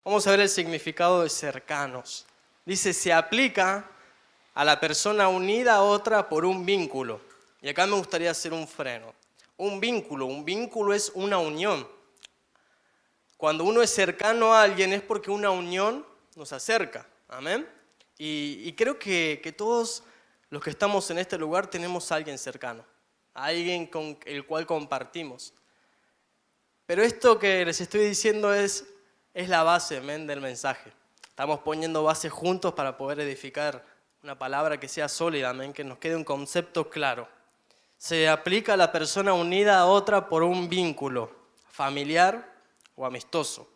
Vamos a ver el significado de cercanos. Dice, se aplica a la persona unida a otra por un vínculo. Y acá me gustaría hacer un freno. Un vínculo es una unión. Cuando uno es cercano a alguien es porque una unión nos acerca. Amén. Y creo que todos los que estamos en este lugar tenemos a alguien cercano. A alguien con el cual compartimos. Pero esto que les estoy diciendo es la base, amén, del mensaje. Estamos poniendo bases juntos para poder edificar una palabra que sea sólida, amén, que nos quede un concepto claro. Se aplica a la persona unida a otra por un vínculo familiar o amistoso.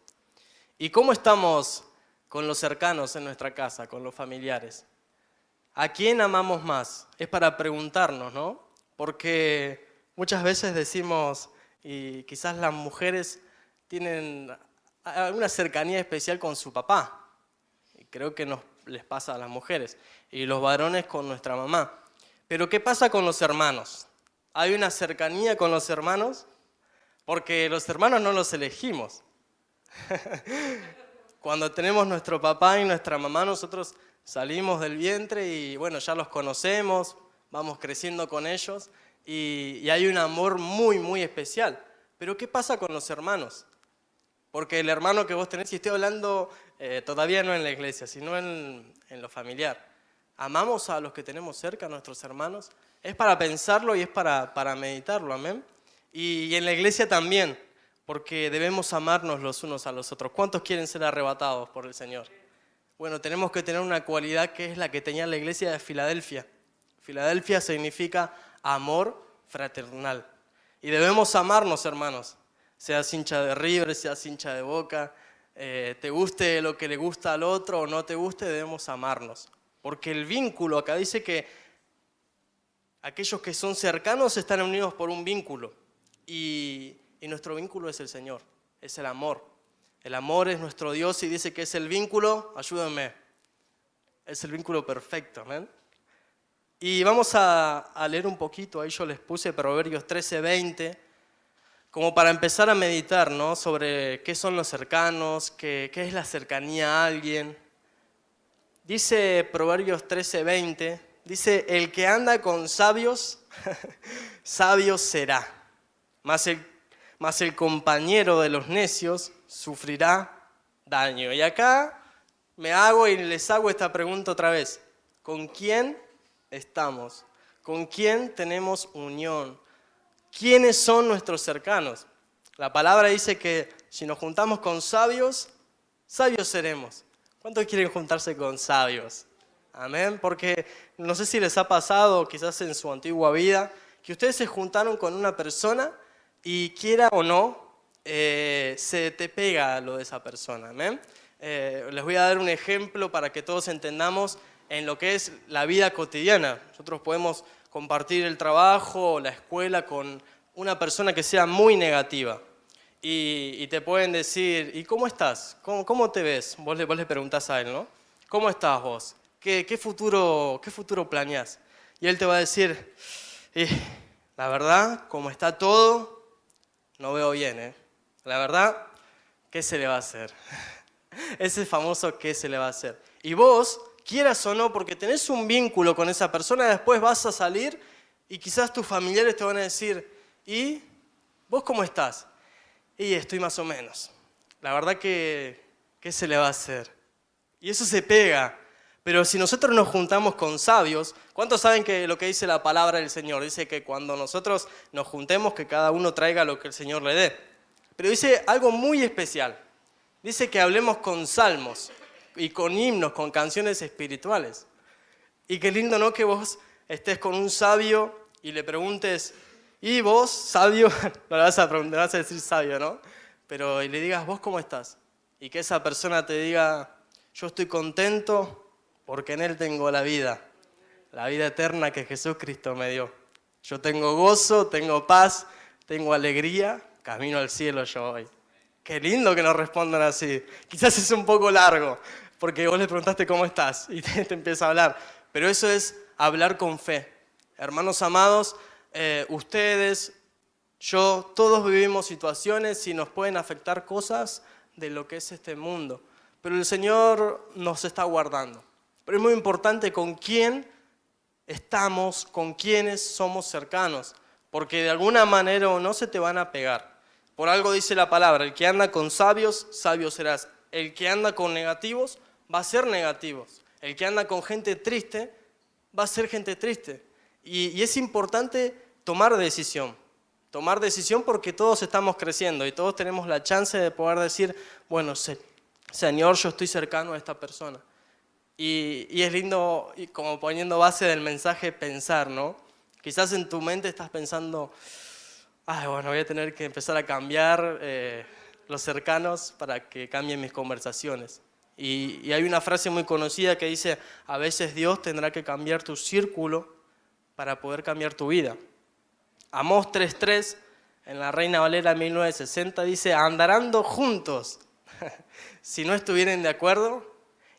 ¿Y cómo estamos con los cercanos en nuestra casa, con los familiares? ¿A quién amamos más? Es para preguntarnos, ¿no? Porque muchas veces decimos, y quizás las mujeres tienen alguna cercanía especial con su papá. Y creo que les pasa a las mujeres. Y los varones con nuestra mamá. Pero ¿qué pasa con los hermanos? ¿Hay una cercanía con los hermanos? Porque los hermanos no los elegimos. Cuando tenemos nuestro papá y nuestra mamá, nosotros salimos del vientre y bueno, ya los conocemos, vamos creciendo con ellos y hay un amor muy, muy especial. Pero ¿qué pasa con los hermanos? Porque el hermano que vos tenés, y estoy hablando todavía no en la iglesia, sino en lo familiar. ¿Amamos a los que tenemos cerca, a nuestros hermanos? Es para pensarlo y es para meditarlo, amén. Y en la iglesia también, porque debemos amarnos los unos a los otros. ¿Cuántos quieren ser arrebatados por el Señor? Bueno, tenemos que tener una cualidad que es la que tenía la iglesia de Filadelfia. Filadelfia significa amor fraternal. Y debemos amarnos, hermanos. Seas hincha de River, seas hincha de Boca, te guste lo que le gusta al otro o no te guste, debemos amarnos. Porque el vínculo, acá dice que aquellos que son cercanos están unidos por un vínculo. Y nuestro vínculo es el Señor, es el amor. El amor es nuestro Dios y dice que es el vínculo, ayúdenme, es el vínculo perfecto, ¿amén? Y vamos a leer un poquito, ahí yo les puse Proverbios 13:20, como para empezar a meditar, ¿no? Sobre qué son los cercanos, qué es la cercanía a alguien. Dice Proverbios 13:20, dice, el que anda con sabios, sabio será, mas el compañero de los necios sufrirá daño. Y acá les hago esta pregunta otra vez. ¿Con quién estamos? ¿Con quién tenemos unión? ¿Quiénes son nuestros cercanos? La palabra dice que si nos juntamos con sabios, sabios seremos. ¿Cuántos quieren juntarse con sabios? Amén. Porque no sé si les ha pasado, quizás en su antigua vida, que ustedes se juntaron con una persona y quiera o no, se te pega lo de esa persona. ¿Amén? Les voy a dar un ejemplo para que todos entendamos en lo que es la vida cotidiana. Nosotros podemos compartir el trabajo o la escuela con una persona que sea muy negativa. Y te pueden decir, ¿y cómo estás? ¿Cómo te ves? Vos le preguntás a él, ¿no? ¿Cómo estás vos? ¿Qué futuro planeás? Y él te va a decir, la verdad, como está todo, no veo bien, ¿eh? La verdad, ¿qué se le va a hacer? Ese famoso ¿qué se le va a hacer? Y vos, quieras o no, porque tenés un vínculo con esa persona, después vas a salir y quizás tus familiares te van a decir, ¿y vos cómo estás? Y estoy más o menos. La verdad que, ¿qué se le va a hacer? Y eso se pega. Pero si nosotros nos juntamos con sabios, ¿cuántos saben que lo que dice la palabra del Señor? Dice que cuando nosotros nos juntemos, que cada uno traiga lo que el Señor le dé. Pero dice algo muy especial. Dice que hablemos con salmos y con himnos, con canciones espirituales. Y qué lindo, ¿no? Que vos estés con un sabio y le preguntes, ¿y vos, sabio? No le vas a preguntar, vas a decir sabio, ¿no? Pero y le digas, ¿vos cómo estás? Y que esa persona te diga, yo estoy contento porque en Él tengo la vida eterna que Jesucristo me dio. Yo tengo gozo, tengo paz, tengo alegría, camino al cielo yo hoy. Qué lindo que nos respondan así. Quizás es un poco largo, porque vos le preguntaste cómo estás y te empieza a hablar. Pero eso es hablar con fe. Hermanos amados, ustedes, yo, todos vivimos situaciones y nos pueden afectar cosas de lo que es este mundo. pero el Señor nos está guardando. Pero es muy importante con quién estamos, con quiénes somos cercanos, porque de alguna manera o no se te van a pegar. Por algo dice la palabra, el que anda con sabios, sabio serás. El que anda con negativos, va a ser negativos. El que anda con gente triste, va a ser gente triste. Y es importante tomar decisión porque todos estamos creciendo y todos tenemos la chance de poder decir, bueno, Señor, yo estoy cercano a esta persona. Y es lindo, y como poniendo base del mensaje, pensar, ¿no? Quizás en tu mente estás pensando, ay, bueno, voy a tener que empezar a cambiar los cercanos para que cambien mis conversaciones. Y hay una frase muy conocida que dice, a veces Dios tendrá que cambiar tu círculo para poder cambiar tu vida. Amós 3:3, en la Reina Valera 1960, dice, andarán juntos si no estuvieren de acuerdo.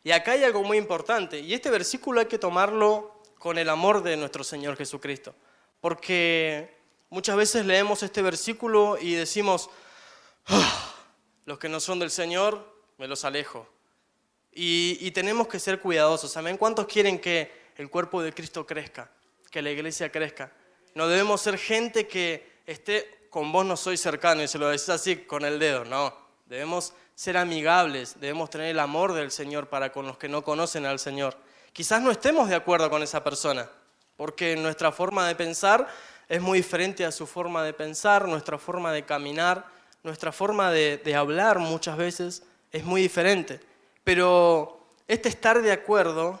Y acá hay algo muy importante, y este versículo hay que tomarlo con el amor de nuestro Señor Jesucristo, porque muchas veces leemos este versículo y decimos, los que no son del Señor, me los alejo. Y tenemos que ser cuidadosos. ¿Amén? ¿Cuántos quieren que el cuerpo de Cristo crezca? Que la iglesia crezca. No debemos ser gente que esté, con vos no soy cercano, y se lo decís así con el dedo. No, debemos ser amigables, debemos tener el amor del Señor para con los que no conocen al Señor. Quizás no estemos de acuerdo con esa persona, porque nuestra forma de pensar es muy diferente a su forma de pensar, nuestra forma de caminar, nuestra forma de hablar muchas veces es muy diferente. Pero este estar de acuerdo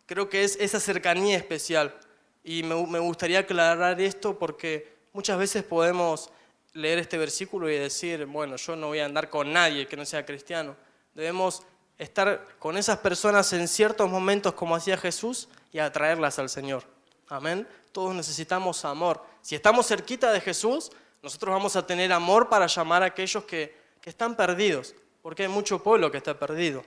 creo que es esa cercanía especial. Y me gustaría aclarar esto porque muchas veces podemos leer este versículo y decir, bueno, yo no voy a andar con nadie que no sea cristiano. Debemos estar con esas personas en ciertos momentos como hacía Jesús y atraerlas al Señor. Amén. Todos necesitamos amor. Si estamos cerquita de Jesús, nosotros vamos a tener amor para llamar a aquellos que están perdidos, porque hay mucho pueblo que está perdido.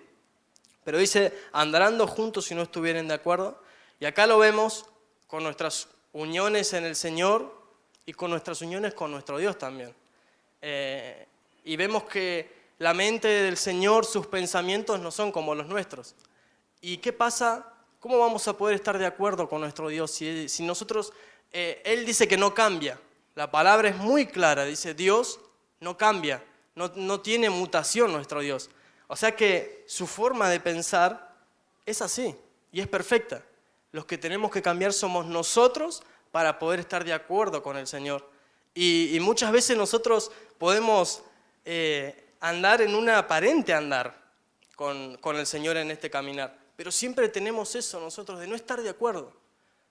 Pero dice, andarán juntos si no estuvieren de acuerdo. Y acá lo vemos con nuestras uniones en el Señor y con nuestras uniones con nuestro Dios también. Y vemos que la mente del Señor, sus pensamientos no son como los nuestros. ¿Y qué pasa? ¿Cómo vamos a poder estar de acuerdo con nuestro Dios si nosotros, Él dice que no cambia? La palabra es muy clara, dice Dios no cambia, no tiene mutación nuestro Dios. O sea que su forma de pensar es así y es perfecta. Los que tenemos que cambiar somos nosotros para poder estar de acuerdo con el Señor. Y muchas veces nosotros podemos andar en un aparente andar con el Señor en este caminar. Pero siempre tenemos eso nosotros de no estar de acuerdo.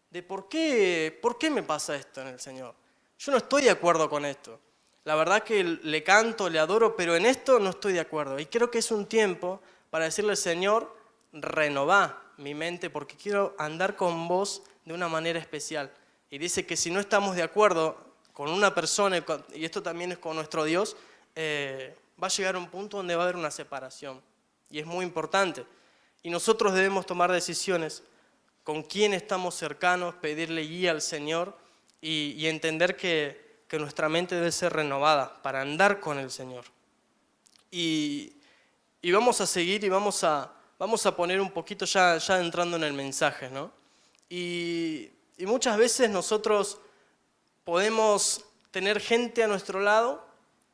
De ¿por qué me pasa esto en el Señor? Yo no estoy de acuerdo con esto. La verdad que le canto, le adoro, pero en esto no estoy de acuerdo. Y creo que es un tiempo para decirle, Señor, renová mi mente porque quiero andar con vos de una manera especial. Y dice que si no estamos de acuerdo con una persona, y esto también es con nuestro Dios, va a llegar a un punto donde va a haber una separación. Y es muy importante. Y nosotros debemos tomar decisiones con quién estamos cercanos, pedirle guía al Señor y entender que nuestra mente debe ser renovada para andar con el Señor. Y vamos a seguir y vamos a poner un poquito ya entrando en el mensaje, ¿no? Y muchas veces nosotros podemos tener gente a nuestro lado.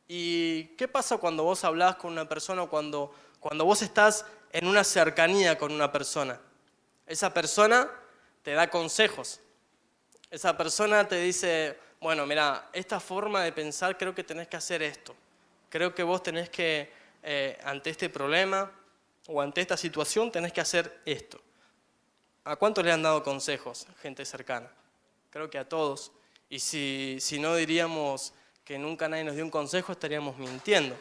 ¿Y qué pasa cuando vos hablás con una persona o cuando vos estás en una cercanía con una persona? Esa persona te da consejos. Esa persona te dice, bueno, mira, esta forma de pensar creo que tenés que hacer esto. Creo que vos tenés que, ante este problema o ante esta situación, tenés que hacer esto. ¿A cuántos le han dado consejos, gente cercana? Creo que a todos. Y si no diríamos que nunca nadie nos dio un consejo, estaríamos mintiendo.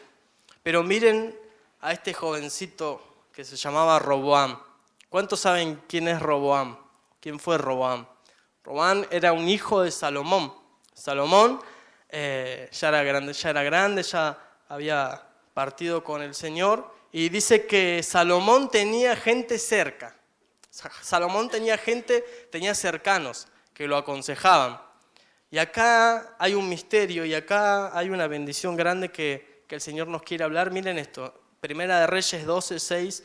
Pero miren a este jovencito que se llamaba Roboam. ¿Cuántos saben quién es Roboam? ¿Quién fue Roboam? Roboam era un hijo de Salomón. Salomón ya era grande, ya había partido con el Señor. Y dice que Salomón tenía gente cerca. Salomón tenía cercanos que lo aconsejaban. Y acá hay un misterio y acá hay una bendición grande que el Señor nos quiere hablar. Miren esto, Primera de Reyes 12:6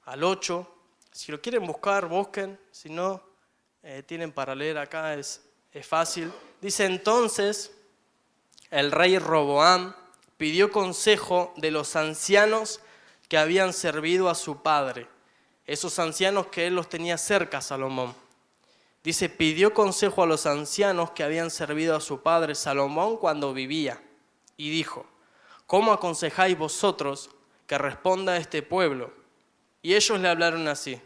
al 8. Si lo quieren buscar, busquen. Si no, tienen para leer acá, es fácil. Dice: entonces el rey Roboam pidió consejo de los ancianos que habían servido a su padre. Esos ancianos que él los tenía cerca, Salomón. Dice: pidió consejo a los ancianos que habían servido a su padre Salomón cuando vivía. Y dijo: ¿cómo aconsejáis vosotros que responda a este pueblo? Y ellos le hablaron así: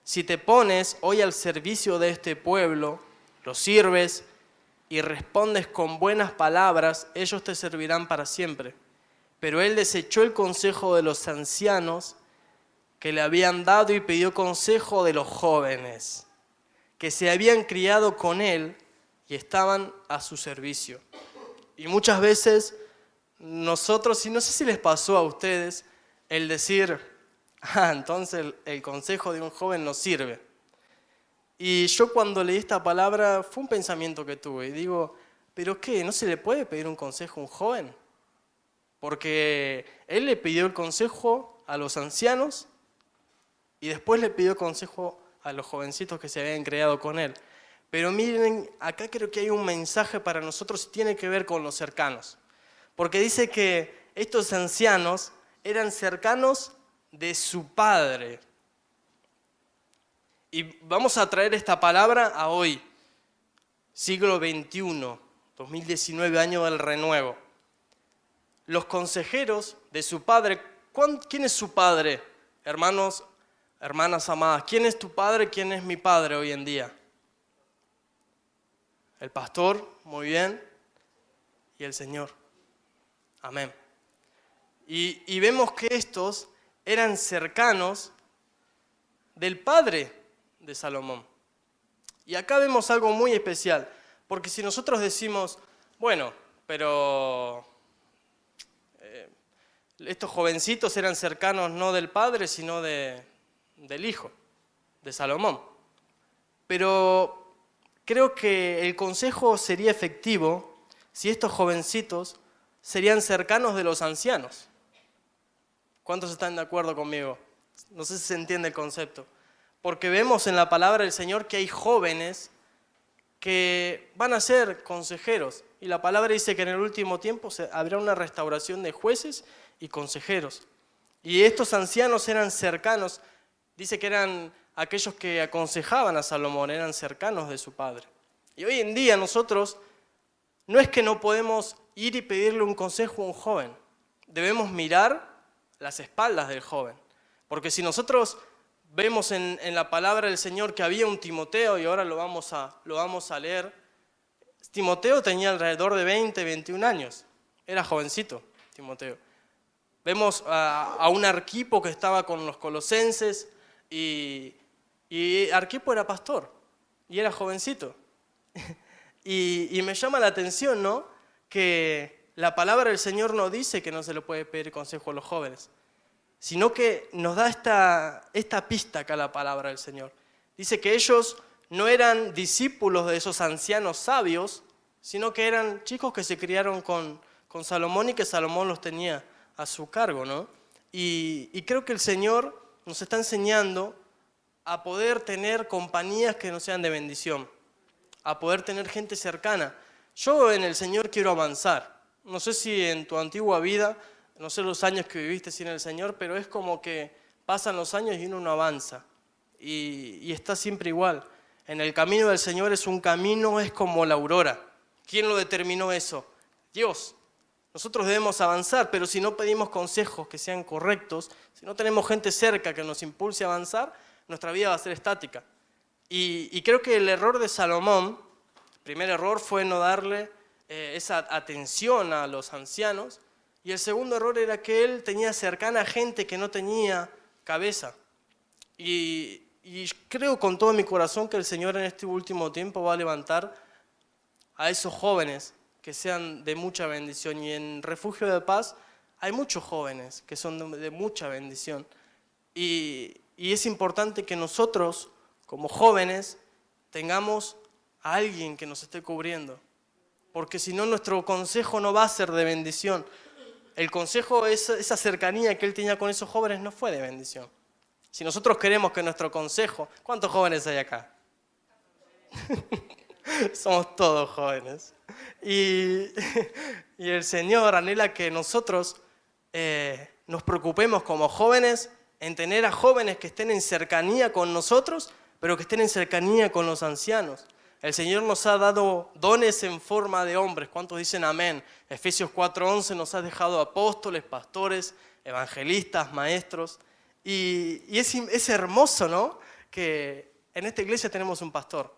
si te pones hoy al servicio de este pueblo, lo sirves y respondes con buenas palabras, ellos te servirán para siempre. Pero él desechó el consejo de los ancianos que le habían dado y pidió consejo de los jóvenes, que se habían criado con él y estaban a su servicio. Y muchas veces nosotros, y no sé si les pasó a ustedes, el decir: entonces el consejo de un joven no sirve. Y yo cuando leí esta palabra fue un pensamiento que tuve y digo: ¿pero qué? ¿No se le puede pedir un consejo a un joven? Porque él le pidió el consejo a los ancianos y después le pidió consejo a los jovencitos que se habían criado con él. Pero miren, acá creo que hay un mensaje para nosotros y tiene que ver con los cercanos. Porque dice que estos ancianos eran cercanos de su padre. Y vamos a traer esta palabra a hoy, siglo XXI, 2019, año del renuevo. Los consejeros de su padre. ¿Quién es su padre? Hermanos, hermanas amadas, ¿quién es tu padre? ¿Quién es mi padre hoy en día? El pastor, muy bien, y el Señor. Amén. Y vemos que estos eran cercanos del padre de Salomón. Y acá vemos algo muy especial, porque si nosotros decimos: bueno, pero estos jovencitos eran cercanos no del padre, sino del hijo, de Salomón. Pero creo que el consejo sería efectivo si estos jovencitos serían cercanos de los ancianos. ¿Cuántos están de acuerdo conmigo? No sé si se entiende el concepto. Porque vemos en la palabra del Señor que hay jóvenes que van a ser consejeros. Y la palabra dice que en el último tiempo habrá una restauración de jueces y consejeros. Y estos ancianos eran cercanos. Dice que eran aquellos que aconsejaban a Salomón, eran cercanos de su padre. Y hoy en día nosotros no es que no podemos ir y pedirle un consejo a un joven. Debemos mirar las espaldas del joven. Porque si nosotros vemos en la palabra del Señor que había un Timoteo, y ahora lo vamos a leer. Timoteo tenía alrededor de 20, 21 años. Era jovencito, Timoteo. Vemos a un Arquipo que estaba con los colosenses y Arquipo era pastor y era jovencito. Y me llama la atención, ¿no?, que la palabra del Señor no dice que no se le puede pedir consejo a los jóvenes, sino que nos da esta pista acá la palabra del Señor. Dice que ellos no eran discípulos de esos ancianos sabios, sino que eran chicos que se criaron con Salomón y que Salomón los tenía a su cargo, ¿no? Y creo que el Señor nos está enseñando a poder tener compañías que no sean de bendición, a poder tener gente cercana. Yo en el Señor quiero avanzar. No sé si en tu antigua vida, no sé los años que viviste sin el Señor, pero es como que pasan los años y uno no avanza. Y está siempre igual. En el camino del Señor es un camino, es como la aurora. ¿Quién lo determinó eso? Dios. Nosotros debemos avanzar, pero si no pedimos consejos que sean correctos, si no tenemos gente cerca que nos impulse a avanzar, nuestra vida va a ser estática. Y creo que el error de Salomón, el primer error fue no darle esa atención a los ancianos, y el segundo error era que él tenía cercana gente que no tenía cabeza. Y creo con todo mi corazón que el Señor en este último tiempo va a levantar a esos jóvenes que sean de mucha bendición. Y en Refugio de Paz hay muchos jóvenes que son de mucha bendición. Y es importante que nosotros, como jóvenes, tengamos a alguien que nos esté cubriendo. Porque si no, nuestro consejo no va a ser de bendición. El consejo, esa cercanía que él tenía con esos jóvenes no fue de bendición. Si nosotros queremos que nuestro consejo... ¿Cuántos jóvenes hay acá? Somos todos jóvenes. Y el Señor anhela que nosotros nos preocupemos como jóvenes en tener a jóvenes que estén en cercanía con nosotros, pero que estén en cercanía con los ancianos. El Señor nos ha dado dones en forma de hombres. ¿Cuántos dicen amén? Efesios 4:11 nos ha dejado apóstoles, pastores, evangelistas, maestros. Y es hermoso, ¿no? Que en esta iglesia tenemos un pastor.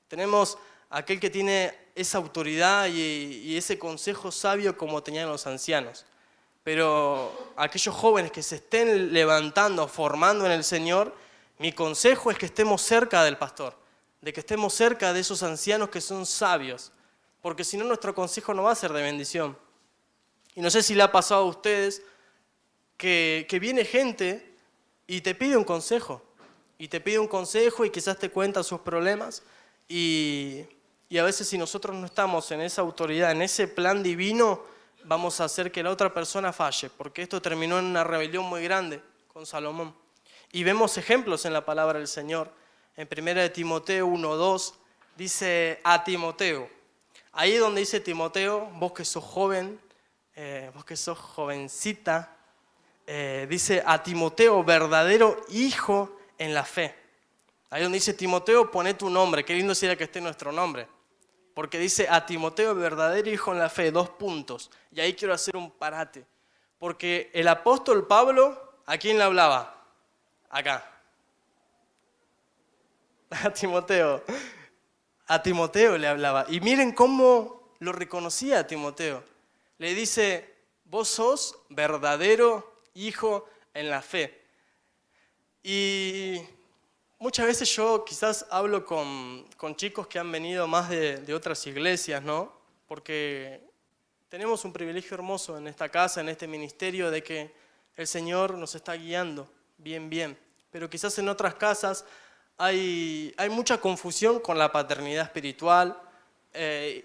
Tenemos aquel que tiene esa autoridad y ese consejo sabio como tenían los ancianos. Pero aquellos jóvenes que se estén levantando, formando en el Señor, mi consejo es que estemos cerca del pastor, de que estemos cerca de esos ancianos que son sabios, porque si no nuestro consejo no va a ser de bendición. Y no sé si le ha pasado a ustedes que viene gente y te pide un consejo, y quizás te cuenta sus problemas, y a veces si nosotros no estamos en esa autoridad, en ese plan divino, vamos a hacer que la otra persona falle, porque esto terminó en una rebelión muy grande con Salomón. Y vemos ejemplos en la palabra del Señor. En 1 Timoteo 1:2 dice a Timoteo. Ahí donde dice Timoteo, vos que sos joven, vos que sos jovencita, dice a Timoteo, verdadero hijo en la fe. Ahí donde dice Timoteo, poné tu nombre. Qué lindo sería que esté nuestro nombre. Porque dice a Timoteo, verdadero hijo en la fe, 2 puntos. Y ahí quiero hacer un parate. Porque el apóstol Pablo, ¿a quién le hablaba? Acá. A Timoteo. A Timoteo le hablaba. Y miren cómo lo reconocía a Timoteo. Le dice, vos sos verdadero hijo en la fe. Y muchas veces yo quizás hablo con chicos que han venido más de otras iglesias, ¿no? Porque tenemos un privilegio hermoso en esta casa, en este ministerio, de que el Señor nos está guiando bien. Pero quizás en otras casas hay mucha confusión con la paternidad espiritual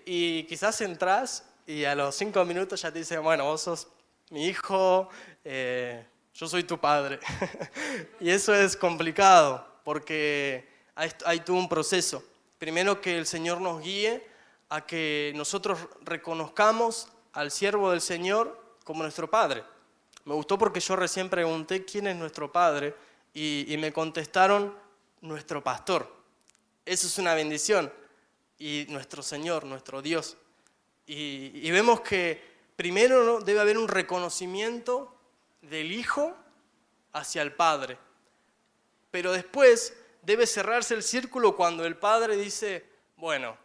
y quizás entras y a los 5 minutos ya te dicen, bueno, vos sos mi hijo, yo soy tu padre. Y eso es complicado porque hay todo un proceso. Primero que el Señor nos guíe a que nosotros reconozcamos al siervo del Señor como nuestro Padre. Me gustó porque yo recién pregunté quién es nuestro Padre y me contestaron nuestro pastor. Eso es una bendición. Y nuestro Señor, nuestro Dios. Y vemos que primero, ¿no?, debe haber un reconocimiento del Hijo hacia el Padre. Pero después debe cerrarse el círculo cuando el Padre dice, bueno,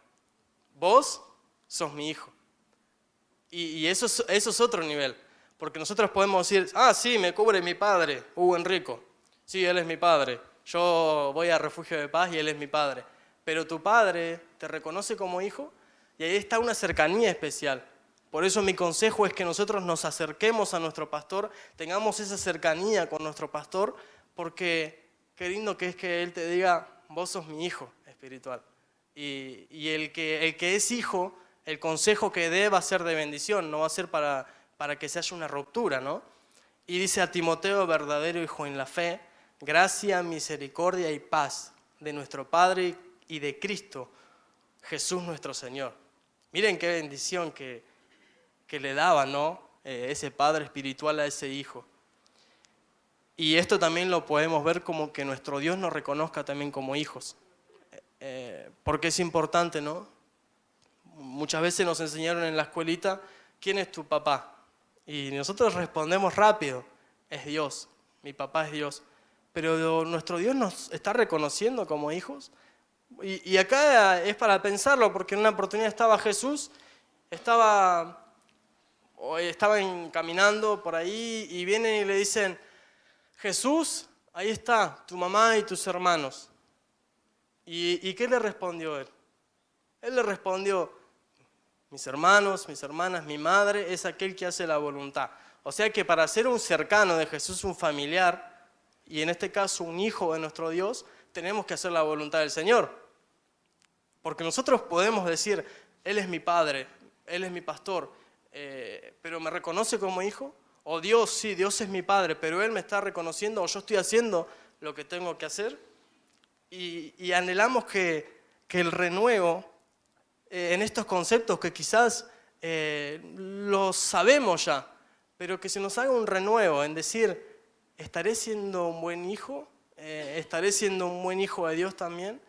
vos sos mi hijo. Y eso es otro nivel. Porque nosotros podemos decir, sí, me cubre mi padre, Hugo Enrico. Sí, él es mi padre. Yo voy a Refugio de Paz y él es mi padre. Pero tu padre te reconoce como hijo y ahí está una cercanía especial. Por eso mi consejo es que nosotros nos acerquemos a nuestro pastor, tengamos esa cercanía con nuestro pastor, porque qué lindo que es que él te diga, vos sos mi hijo espiritual. Y el que es hijo, el consejo que dé va a ser de bendición, no va a ser para que se haya una ruptura, ¿no? Y dice a Timoteo, verdadero hijo en la fe, gracia, misericordia y paz de nuestro Padre y de Cristo, Jesús nuestro Señor. Miren qué bendición que le daba, ¿no? Ese Padre espiritual a ese Hijo. Y esto también lo podemos ver como que nuestro Dios nos reconozca también como hijos. Porque es importante, ¿no? Muchas veces nos enseñaron en la escuelita, ¿quién es tu papá? Y nosotros respondemos rápido, es Dios, mi papá es Dios. Pero nuestro Dios nos está reconociendo como hijos. Y acá es para pensarlo, porque en una oportunidad estaba Jesús, estaban caminando por ahí y vienen y le dicen, Jesús, ahí está tu mamá y tus hermanos. ¿Y qué le respondió él? Él le respondió, mis hermanos, mis hermanas, mi madre es aquel que hace la voluntad. O sea que para ser un cercano de Jesús, un familiar, y en este caso un hijo de nuestro Dios, tenemos que hacer la voluntad del Señor. Porque nosotros podemos decir, Él es mi padre, Él es mi pastor, pero ¿me reconoce como hijo? O Dios, sí, Dios es mi padre, pero Él me está reconociendo, o yo estoy haciendo lo que tengo que hacer y anhelamos que el renuevo en estos conceptos que quizás los sabemos ya, pero que se nos haga un renuevo en decir, ¿estaré siendo un buen hijo? ¿Estaré siendo un buen hijo de Dios también?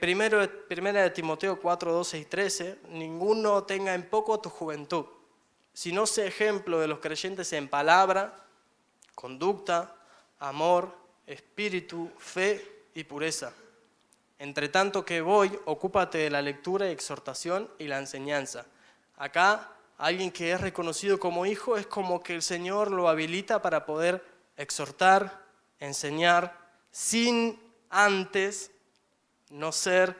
Primera de Timoteo 4, 12 y 13, ninguno tenga en poco tu juventud, sino sea ejemplo de los creyentes en palabra, conducta, amor, espíritu, fe y pureza. Entre tanto que voy, ocúpate de la lectura y exhortación y la enseñanza. Acá, alguien que es reconocido como hijo es como que el Señor lo habilita para poder exhortar, enseñar, sin antes no ser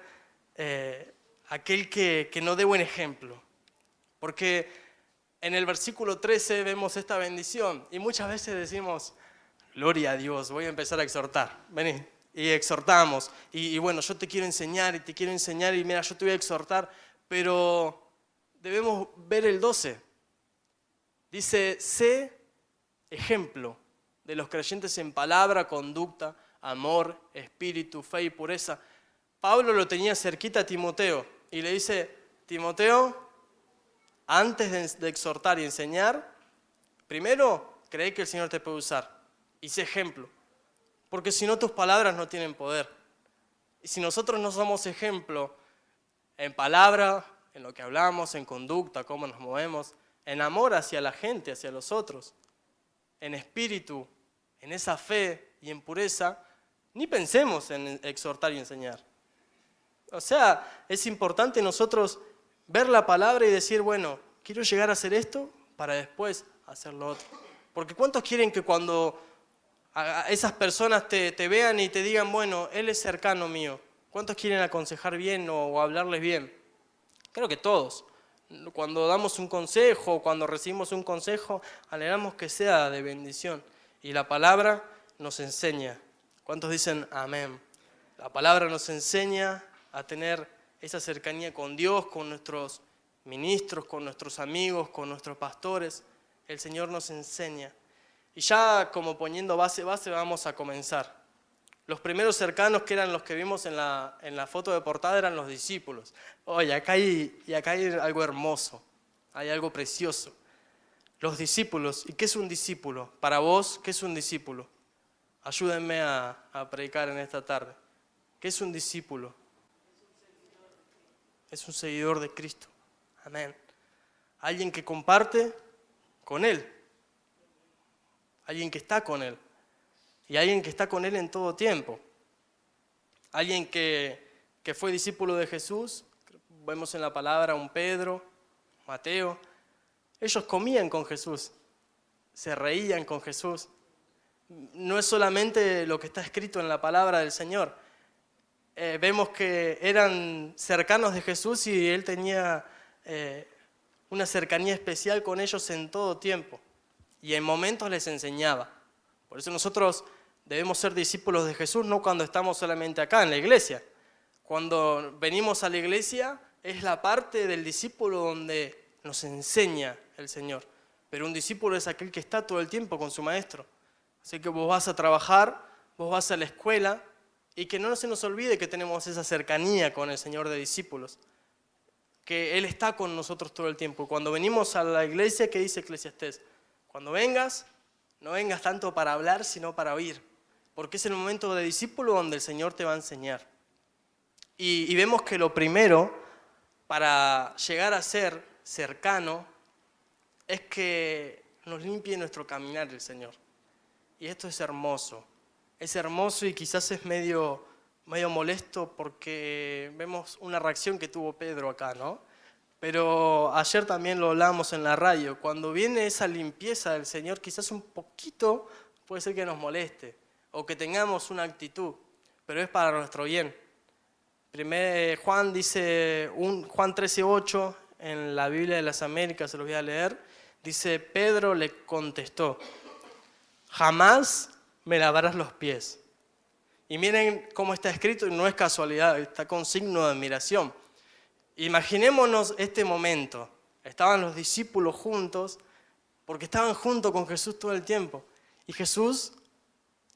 aquel que no dé buen ejemplo. Porque en el versículo 13 vemos esta bendición y muchas veces decimos, gloria a Dios, voy a empezar a exhortar. Vení. Y exhortamos, y bueno, yo te quiero enseñar, y te quiero enseñar, y mira, yo te voy a exhortar, pero debemos ver el 12. Dice, sé ejemplo de los creyentes en palabra, conducta, amor, espíritu, fe y pureza. Pablo lo tenía cerquita a Timoteo, y le dice, Timoteo, antes de exhortar y enseñar, primero, cree que el Señor te puede usar, y sé ejemplo. Porque si no, tus palabras no tienen poder. Y si nosotros no somos ejemplo en palabra, en lo que hablamos, en conducta, cómo nos movemos, en amor hacia la gente, hacia los otros, en espíritu, en esa fe y en pureza, ni pensemos en exhortar y enseñar. O sea, es importante nosotros ver la palabra y decir, bueno, quiero llegar a hacer esto para después hacer lo otro. Porque ¿cuántos quieren que cuando esas personas te vean y te digan, bueno, él es cercano mío? ¿Cuántos quieren aconsejar bien o hablarles bien? Creo que todos. Cuando damos un consejo, cuando recibimos un consejo, anhelamos que sea de bendición. Y la palabra nos enseña. ¿Cuántos dicen amén? La palabra nos enseña a tener esa cercanía con Dios, con nuestros ministros, con nuestros amigos, con nuestros pastores. El Señor nos enseña. Y ya como poniendo base, vamos a comenzar. Los primeros cercanos, que eran los que vimos en la foto de portada, eran los discípulos. Oye, acá hay algo hermoso, hay algo precioso. Los discípulos. ¿Y qué es un discípulo? Para vos, ¿qué es un discípulo? Ayúdenme a predicar en esta tarde. ¿Qué es un discípulo? Es un seguidor de Cristo. Amén. Alguien que comparte con Él. Alguien que está con Él. Y alguien que está con Él en todo tiempo. Alguien que fue discípulo de Jesús. Vemos en la palabra un Pedro, Mateo. Ellos comían con Jesús. Se reían con Jesús. No es solamente lo que está escrito en la palabra del Señor. Vemos que eran cercanos de Jesús y Él tenía una cercanía especial con ellos en todo tiempo. Y en momentos les enseñaba. Por eso nosotros debemos ser discípulos de Jesús, no cuando estamos solamente acá en la iglesia. Cuando venimos a la iglesia es la parte del discípulo donde nos enseña el Señor. Pero un discípulo es aquel que está todo el tiempo con su maestro. Así que vos vas a trabajar, vos vas a la escuela, y que no se nos olvide que tenemos esa cercanía con el Señor de discípulos. Que Él está con nosotros todo el tiempo. Cuando venimos a la iglesia, ¿qué dice Eclesiastés? Cuando vengas, no vengas tanto para hablar, sino para oír. Porque es el momento de discípulo donde el Señor te va a enseñar. Y vemos que lo primero para llegar a ser cercano es que nos limpie nuestro caminar el Señor. Y esto es hermoso. Es hermoso y quizás es medio molesto porque vemos una reacción que tuvo Pedro acá, ¿no? Pero ayer también lo hablamos en la radio. Cuando viene esa limpieza del Señor, quizás un poquito puede ser que nos moleste o que tengamos una actitud, pero es para nuestro bien. Juan dice, Juan 13:8 en la Biblia de las Américas, se los voy a leer, dice, Pedro le contestó, jamás me lavarás los pies. Y miren cómo está escrito, y no es casualidad, está con signo de admiración. Imaginémonos este momento. Estaban los discípulos juntos, porque estaban juntos con Jesús todo el tiempo. Y Jesús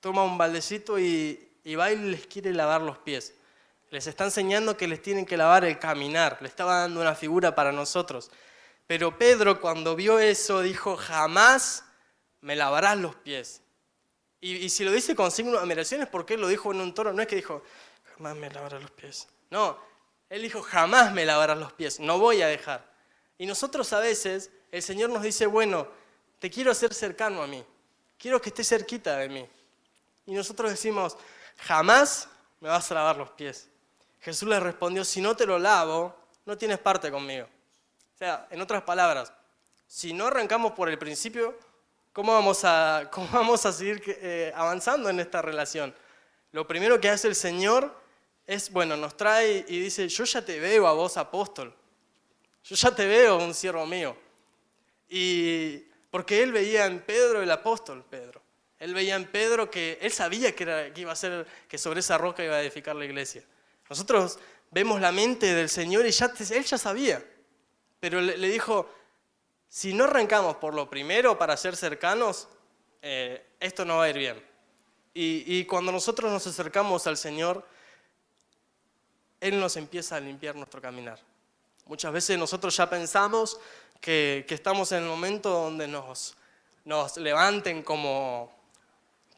toma un baldecito y va y les quiere lavar los pies. Les está enseñando que les tienen que lavar el caminar, le estaba dando una figura para nosotros. Pero Pedro, cuando vio eso, dijo, jamás me lavarás los pies. Y si lo dice con signo de admiración es porque él lo dijo en un tono, no es que dijo, jamás me lavarás los pies. No, él dijo, jamás me lavarás los pies, no voy a dejar. Y nosotros a veces, el Señor nos dice, bueno, te quiero hacer cercano a mí, quiero que estés cerquita de mí. Y nosotros decimos, jamás me vas a lavar los pies. Jesús le respondió, si no te lo lavo, no tienes parte conmigo. O sea, en otras palabras, si no arrancamos por el principio, ¿cómo vamos a seguir avanzando en esta relación? Lo primero que hace el Señor es, bueno, nos trae y dice, yo ya te veo a vos apóstol, yo ya te veo un siervo mío. Y porque él veía en Pedro el apóstol Pedro. Él veía en Pedro que él sabía que iba a ser, que sobre esa roca iba a edificar la iglesia. Nosotros vemos la mente del Señor y él ya sabía. Pero le dijo, si no arrancamos por lo primero para ser cercanos, esto no va a ir bien. Y cuando nosotros nos acercamos al Señor, Él nos empieza a limpiar nuestro caminar. Muchas veces nosotros ya pensamos que estamos en el momento donde nos levanten como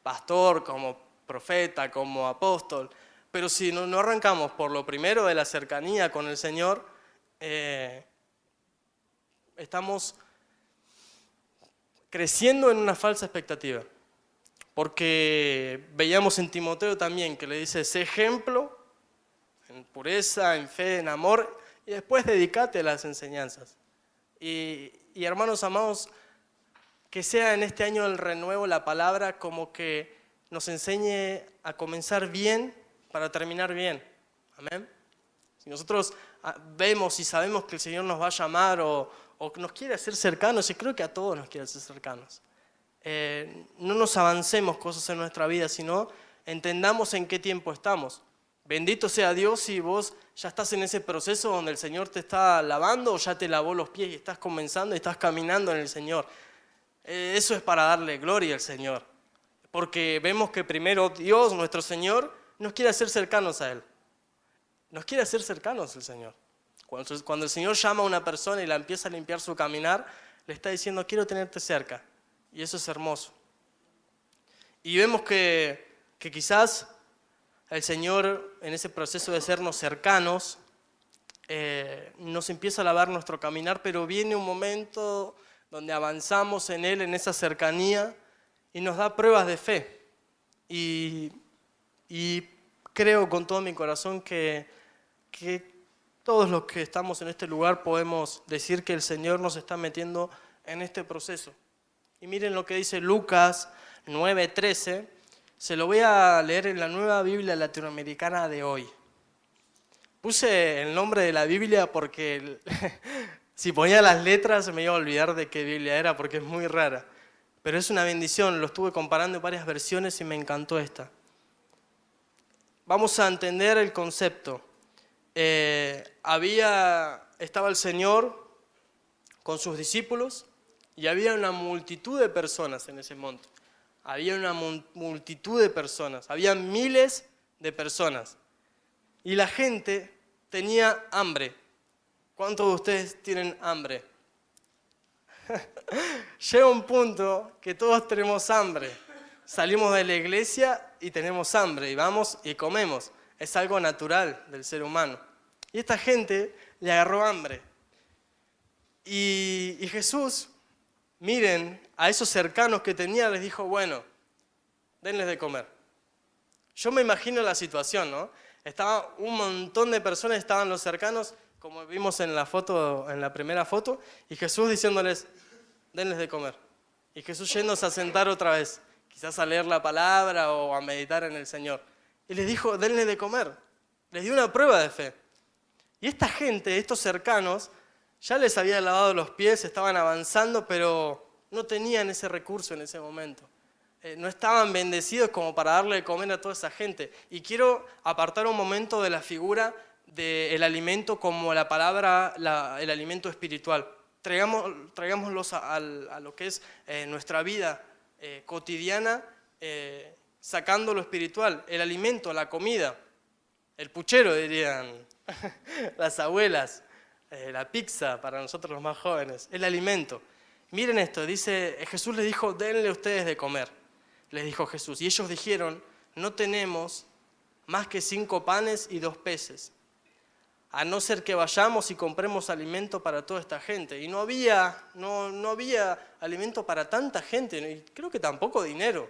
pastor, como profeta, como apóstol, pero si no arrancamos por lo primero de la cercanía con el Señor, estamos creciendo en una falsa expectativa. Porque veíamos en Timoteo también que le dice, sé ejemplo en pureza, en fe, en amor, y después dedícate a las enseñanzas. Y hermanos amados, que sea en este año del renuevo la palabra como que nos enseñe a comenzar bien para terminar bien. Amén. Si nosotros vemos y sabemos que el Señor nos va a llamar o nos quiere hacer cercanos, y creo que a todos nos quiere hacer cercanos, no nos avancemos cosas en nuestra vida, sino entendamos en qué tiempo estamos. Bendito sea Dios si vos ya estás en ese proceso donde el Señor te está lavando o ya te lavó los pies y estás comenzando y estás caminando en el Señor. Eso es para darle gloria al Señor. Porque vemos que primero Dios, nuestro Señor, nos quiere hacer cercanos a Él. Nos quiere hacer cercanos el Señor. Cuando el Señor llama a una persona y la empieza a limpiar su caminar, le está diciendo, quiero tenerte cerca. Y eso es hermoso. Y vemos que quizás el Señor, en ese proceso de sernos cercanos, nos empieza a lavar nuestro caminar, pero viene un momento donde avanzamos en Él, en esa cercanía, y nos da pruebas de fe. Y creo con todo mi corazón que todos los que estamos en este lugar podemos decir que el Señor nos está metiendo en este proceso. Y miren lo que dice Lucas 9:13. Se lo voy a leer en la Nueva Biblia Latinoamericana de hoy. Puse el nombre de la Biblia porque si ponía las letras me iba a olvidar de qué Biblia era porque es muy rara. Pero es una bendición, lo estuve comparando en varias versiones y me encantó esta. Vamos a entender el concepto. Estaba el Señor con sus discípulos y había una multitud de personas en ese monte. Había una multitud de personas, había miles de personas. Y la gente tenía hambre. ¿Cuántos de ustedes tienen hambre? Llega un punto que todos tenemos hambre. Salimos de la iglesia y tenemos hambre y vamos y comemos. Es algo natural del ser humano. Y esta gente le agarró hambre. Y Jesús, miren, a esos cercanos que tenía les dijo, bueno, denles de comer. Yo me imagino la situación, ¿no? Estaba un montón de personas, estaban los cercanos, como vimos en la foto, en la primera foto, y Jesús diciéndoles, denles de comer. Y Jesús yéndose a sentar otra vez, quizás a leer la palabra o a meditar en el Señor. Y les dijo, denles de comer. Les dio una prueba de fe. Y esta gente, estos cercanos, ya les había lavado los pies, estaban avanzando, pero no tenían ese recurso en ese momento. No estaban bendecidos como para darle de comer a toda esa gente. Y quiero apartar un momento de la figura del alimento como la palabra, el alimento espiritual. Traigámoslos a lo que es nuestra vida cotidiana sacando lo espiritual, el alimento, la comida, el puchero dirían las abuelas, la pizza para nosotros los más jóvenes, el alimento. Miren esto, dice, Jesús les dijo, denle ustedes de comer, les dijo Jesús. Y ellos dijeron, no tenemos más que 5 panes y 2 peces, a no ser que vayamos y compremos alimento para toda esta gente. Y no había alimento para tanta gente, y creo que tampoco dinero,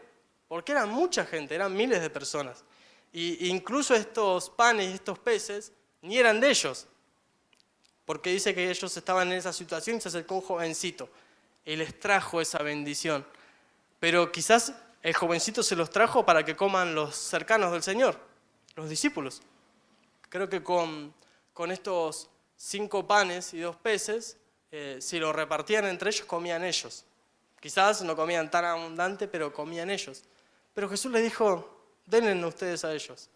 porque eran mucha gente, eran miles de personas. Y incluso estos panes y estos peces ni eran de ellos, porque dice que ellos estaban en esa situación y se acercó un jovencito y les trajo esa bendición. Pero quizás el jovencito se los trajo para que coman los cercanos del Señor, los discípulos. Creo que con estos 5 panes y 2 peces, si lo repartían entre ellos, comían ellos. Quizás no comían tan abundante, pero comían ellos. Pero Jesús les dijo, denle ustedes a ellos.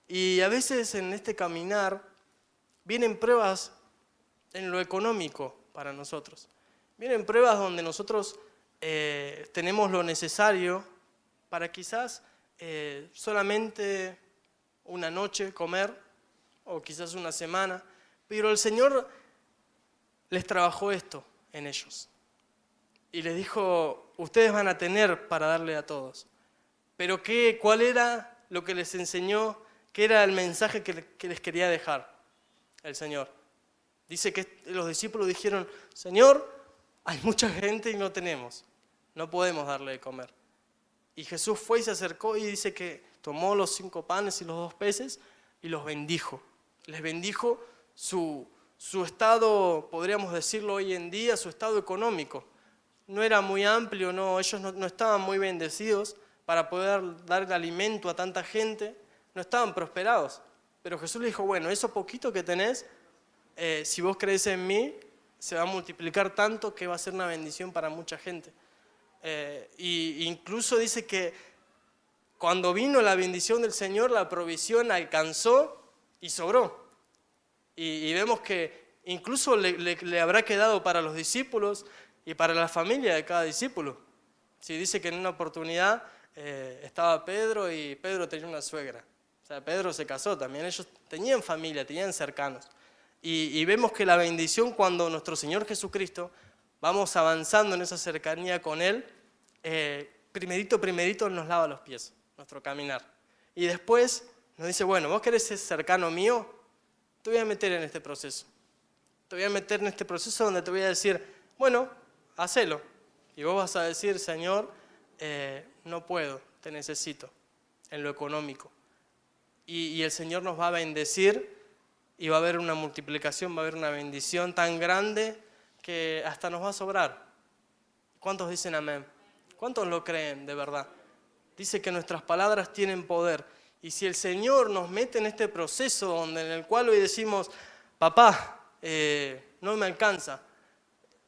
Y a veces en este caminar vienen pruebas en lo económico para nosotros. Vienen pruebas donde nosotros tenemos lo necesario para quizás solamente una noche comer, o quizás una semana, pero el Señor les trabajó esto en ellos. Y les dijo, ustedes van a tener para darle a todos. Pero ¿cuál era lo que les enseñó? ¿Qué era el mensaje que les quería dejar el Señor? Dice que los discípulos dijeron, Señor, hay mucha gente y no tenemos, no podemos darle de comer. Y Jesús fue y se acercó y dice que tomó los 5 panes y los 2 peces y los bendijo. Les bendijo su estado, podríamos decirlo hoy en día, su estado económico. No era muy amplio, ellos no estaban muy bendecidos para poder dar el alimento a tanta gente, no estaban prosperados. Pero Jesús les dijo, bueno, eso poquito que tenés, si vos crees en mí, se va a multiplicar tanto que va a ser una bendición para mucha gente. Y incluso dice que cuando vino la bendición del Señor, la provisión alcanzó y sobró. Y vemos que incluso le habrá quedado para los discípulos y para la familia de cada discípulo. Sí, dice que en una oportunidad estaba Pedro y Pedro tenía una suegra. O sea, Pedro se casó también, ellos tenían familia, tenían cercanos. Y vemos que la bendición cuando nuestro Señor Jesucristo, vamos avanzando en esa cercanía con Él, primerito nos lava los pies, nuestro caminar. Y después nos dice, bueno, vos querés ser cercano mío, te voy a meter en este proceso. Te voy a meter en este proceso donde te voy a decir, bueno, hacelo. Y vos vas a decir, Señor, no puedo, te necesito en lo económico. Y el Señor nos va a bendecir y va a haber una multiplicación, va a haber una bendición tan grande que hasta nos va a sobrar. ¿Cuántos dicen amén? ¿Cuántos lo creen de verdad? Dice que nuestras palabras tienen poder. Y si el Señor nos mete en este proceso en el cual hoy decimos, papá, no me alcanza,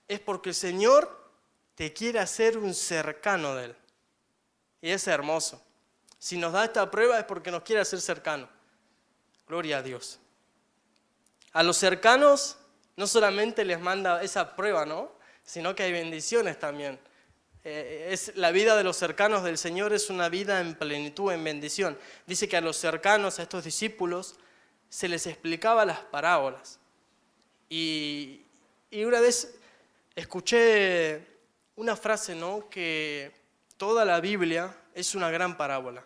es porque el Señor te quiere hacer un cercano de Él. Y es hermoso. Si nos da esta prueba es porque nos quiere hacer cercano. Gloria a Dios. A los cercanos no solamente les manda esa prueba, ¿no? Sino que hay bendiciones también. La vida de los cercanos del Señor es una vida en plenitud, en bendición. Dice que a los cercanos, a estos discípulos, se les explicaba las parábolas. Y una vez escuché una frase, ¿no? Que toda la Biblia es una gran parábola.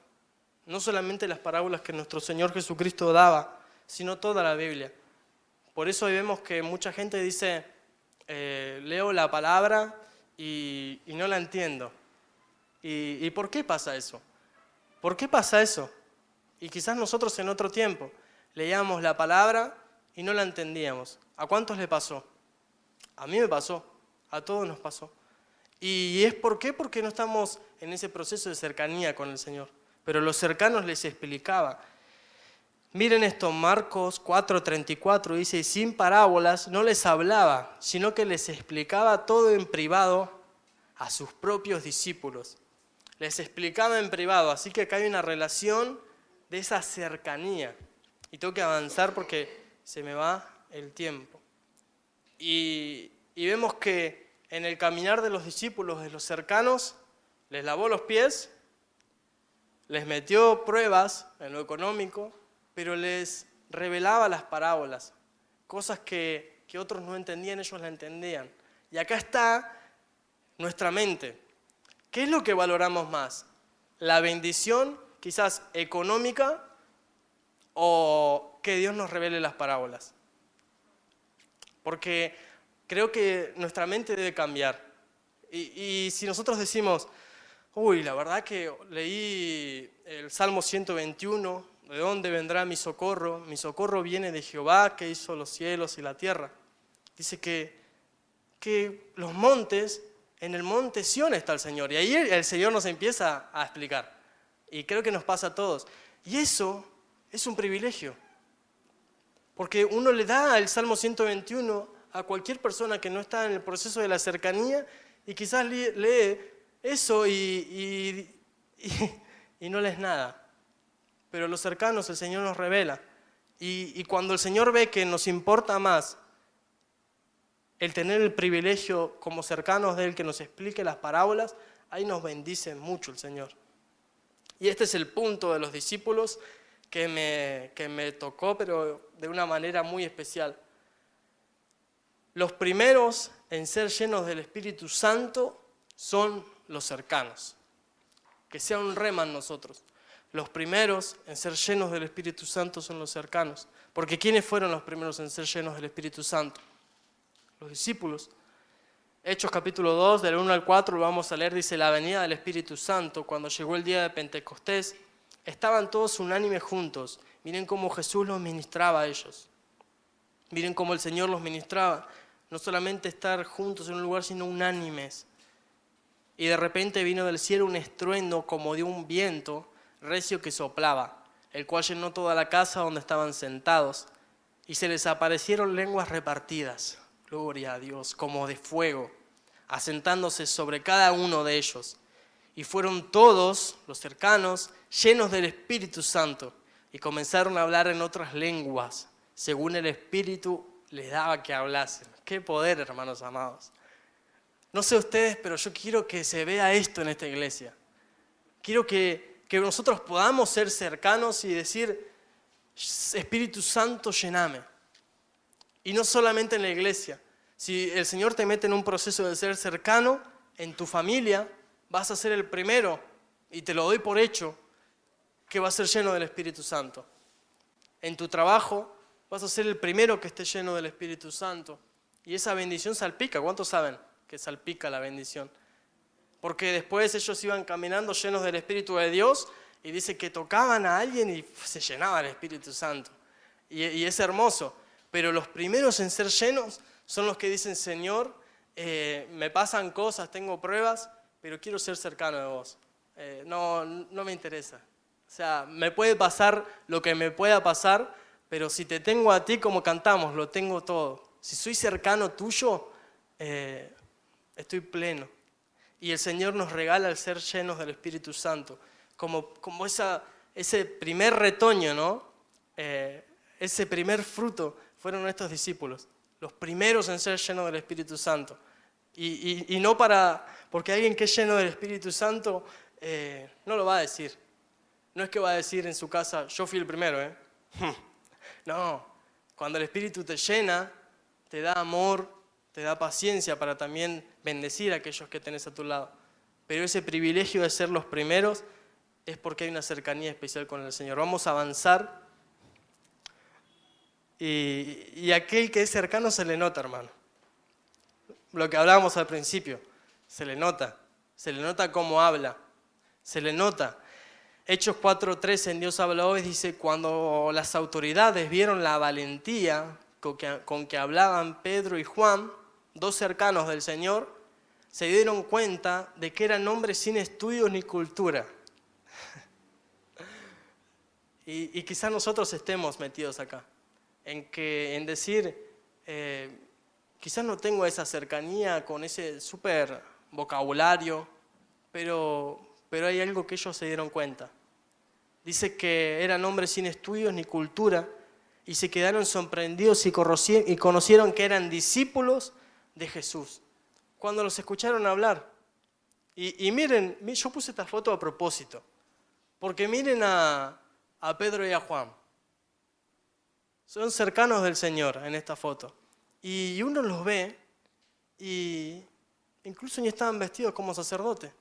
No solamente las parábolas que nuestro Señor Jesucristo daba, sino toda la Biblia. Por eso hoy vemos que mucha gente dice, leo la palabra y no la entiendo. ¿Y por qué pasa eso? ¿Por qué pasa eso? Y quizás nosotros en otro tiempo leíamos la palabra y no la entendíamos. ¿A cuántos le pasó? A mí me pasó, a todos nos pasó. ¿Y es por qué? Porque no estamos en ese proceso de cercanía con el Señor. Pero los cercanos les explicaba. Miren esto, Marcos 4:34 dice, y sin parábolas no les hablaba, sino que les explicaba todo en privado a sus propios discípulos. Les explicaba en privado, así que acá hay una relación de esa cercanía. Y tengo que avanzar porque se me va el tiempo. Y vemos que en el caminar de los discípulos, de los cercanos, les lavó los pies, les metió pruebas en lo económico, pero les revelaba las parábolas, cosas que otros no entendían, ellos la entendían. Y acá está nuestra mente. ¿Qué es lo que valoramos más? ¿La bendición quizás económica o que Dios nos revele las parábolas? Porque creo que nuestra mente debe cambiar. Y si nosotros decimos, uy, la verdad que leí el Salmo 121, ¿de dónde vendrá mi socorro? Mi socorro viene de Jehová, que hizo los cielos y la tierra. Dice que los montes, en el monte Sión está el Señor. Y ahí el Señor nos empieza a explicar. Y creo que nos pasa a todos. Y eso es un privilegio. Porque uno le da el Salmo 121 a cualquier persona que no está en el proceso de la cercanía y quizás lee eso y no lees nada. Pero los cercanos el Señor nos revela. Y cuando el Señor ve que nos importa más el tener el privilegio como cercanos de Él que nos explique las parábolas, ahí nos bendice mucho el Señor. Y este es el punto de los discípulos que me tocó, pero de una manera muy especial. Los primeros en ser llenos del Espíritu Santo son los cercanos. Que sea un rema en nosotros. Los primeros en ser llenos del Espíritu Santo son los cercanos. Porque ¿quiénes fueron los primeros en ser llenos del Espíritu Santo? Los discípulos. Hechos capítulo 2, del 1 al 4, lo vamos a leer, dice: la venida del Espíritu Santo, cuando llegó el día de Pentecostés, estaban todos unánimes juntos. Miren cómo Jesús los ministraba a ellos. Miren cómo el Señor los ministraba. No solamente estar juntos en un lugar, sino unánimes. Y de repente vino del cielo un estruendo como de un viento recio que soplaba, el cual llenó toda la casa donde estaban sentados. Y se les aparecieron lenguas repartidas, gloria a Dios, como de fuego, asentándose sobre cada uno de ellos. Y fueron todos, los cercanos, llenos del Espíritu Santo, y comenzaron a hablar en otras lenguas, según el Espíritu les daba que hablasen. ¡Qué poder, hermanos amados! No sé ustedes, pero yo quiero que se vea esto en esta iglesia. Quiero que nosotros podamos ser cercanos y decir: Espíritu Santo, llename. Y no solamente en la iglesia. Si el Señor te mete en un proceso de ser cercano, en tu familia vas a ser el primero, y te lo doy por hecho, que va a ser lleno del Espíritu Santo. En tu trabajo vas a ser el primero que esté lleno del Espíritu Santo. Y esa bendición salpica. ¿Cuántos saben que salpica la bendición? Porque después ellos iban caminando llenos del Espíritu de Dios y dice que tocaban a alguien y se llenaba el Espíritu Santo. Y es hermoso. Pero los primeros en ser llenos son los que dicen: Señor, me pasan cosas, tengo pruebas, pero quiero ser cercano de vos. No me interesa. O sea, me puede pasar lo que me pueda pasar, pero si te tengo a ti, como cantamos, lo tengo todo. Si soy cercano tuyo, estoy pleno. Y el Señor nos regala el ser llenos del Espíritu Santo, como ese primer retoño, ¿no? Ese primer fruto fueron estos discípulos, los primeros en ser llenos del Espíritu Santo. Y no porque alguien que es lleno del Espíritu Santo no lo va a decir. No es que va a decir en su casa: yo fui el primero, ¿eh? No, cuando el Espíritu te llena, te da amor, te da paciencia para también bendecir a aquellos que tenés a tu lado. Pero ese privilegio de ser los primeros es porque hay una cercanía especial con el Señor. Vamos a avanzar. Y aquel que es cercano se le nota, hermano. Lo que hablábamos al principio, se le nota cómo habla, se le nota. Hechos 4:13 en Dios habla hoy dice: cuando las autoridades vieron la valentía con que hablaban Pedro y Juan, dos cercanos del Señor, se dieron cuenta de que eran hombres sin estudios ni cultura. Y quizás nosotros estemos metidos acá, en decir, quizás no tengo esa cercanía con ese súper vocabulario, pero hay algo que ellos se dieron cuenta. Dice que eran hombres sin estudios ni cultura y se quedaron sorprendidos y conocieron que eran discípulos de Jesús cuando los escucharon hablar. Y miren, yo puse esta foto a propósito, Porque miren a Pedro y a Juan. Son cercanos del Señor en esta foto. Y uno los ve y incluso ni estaban vestidos como sacerdotes.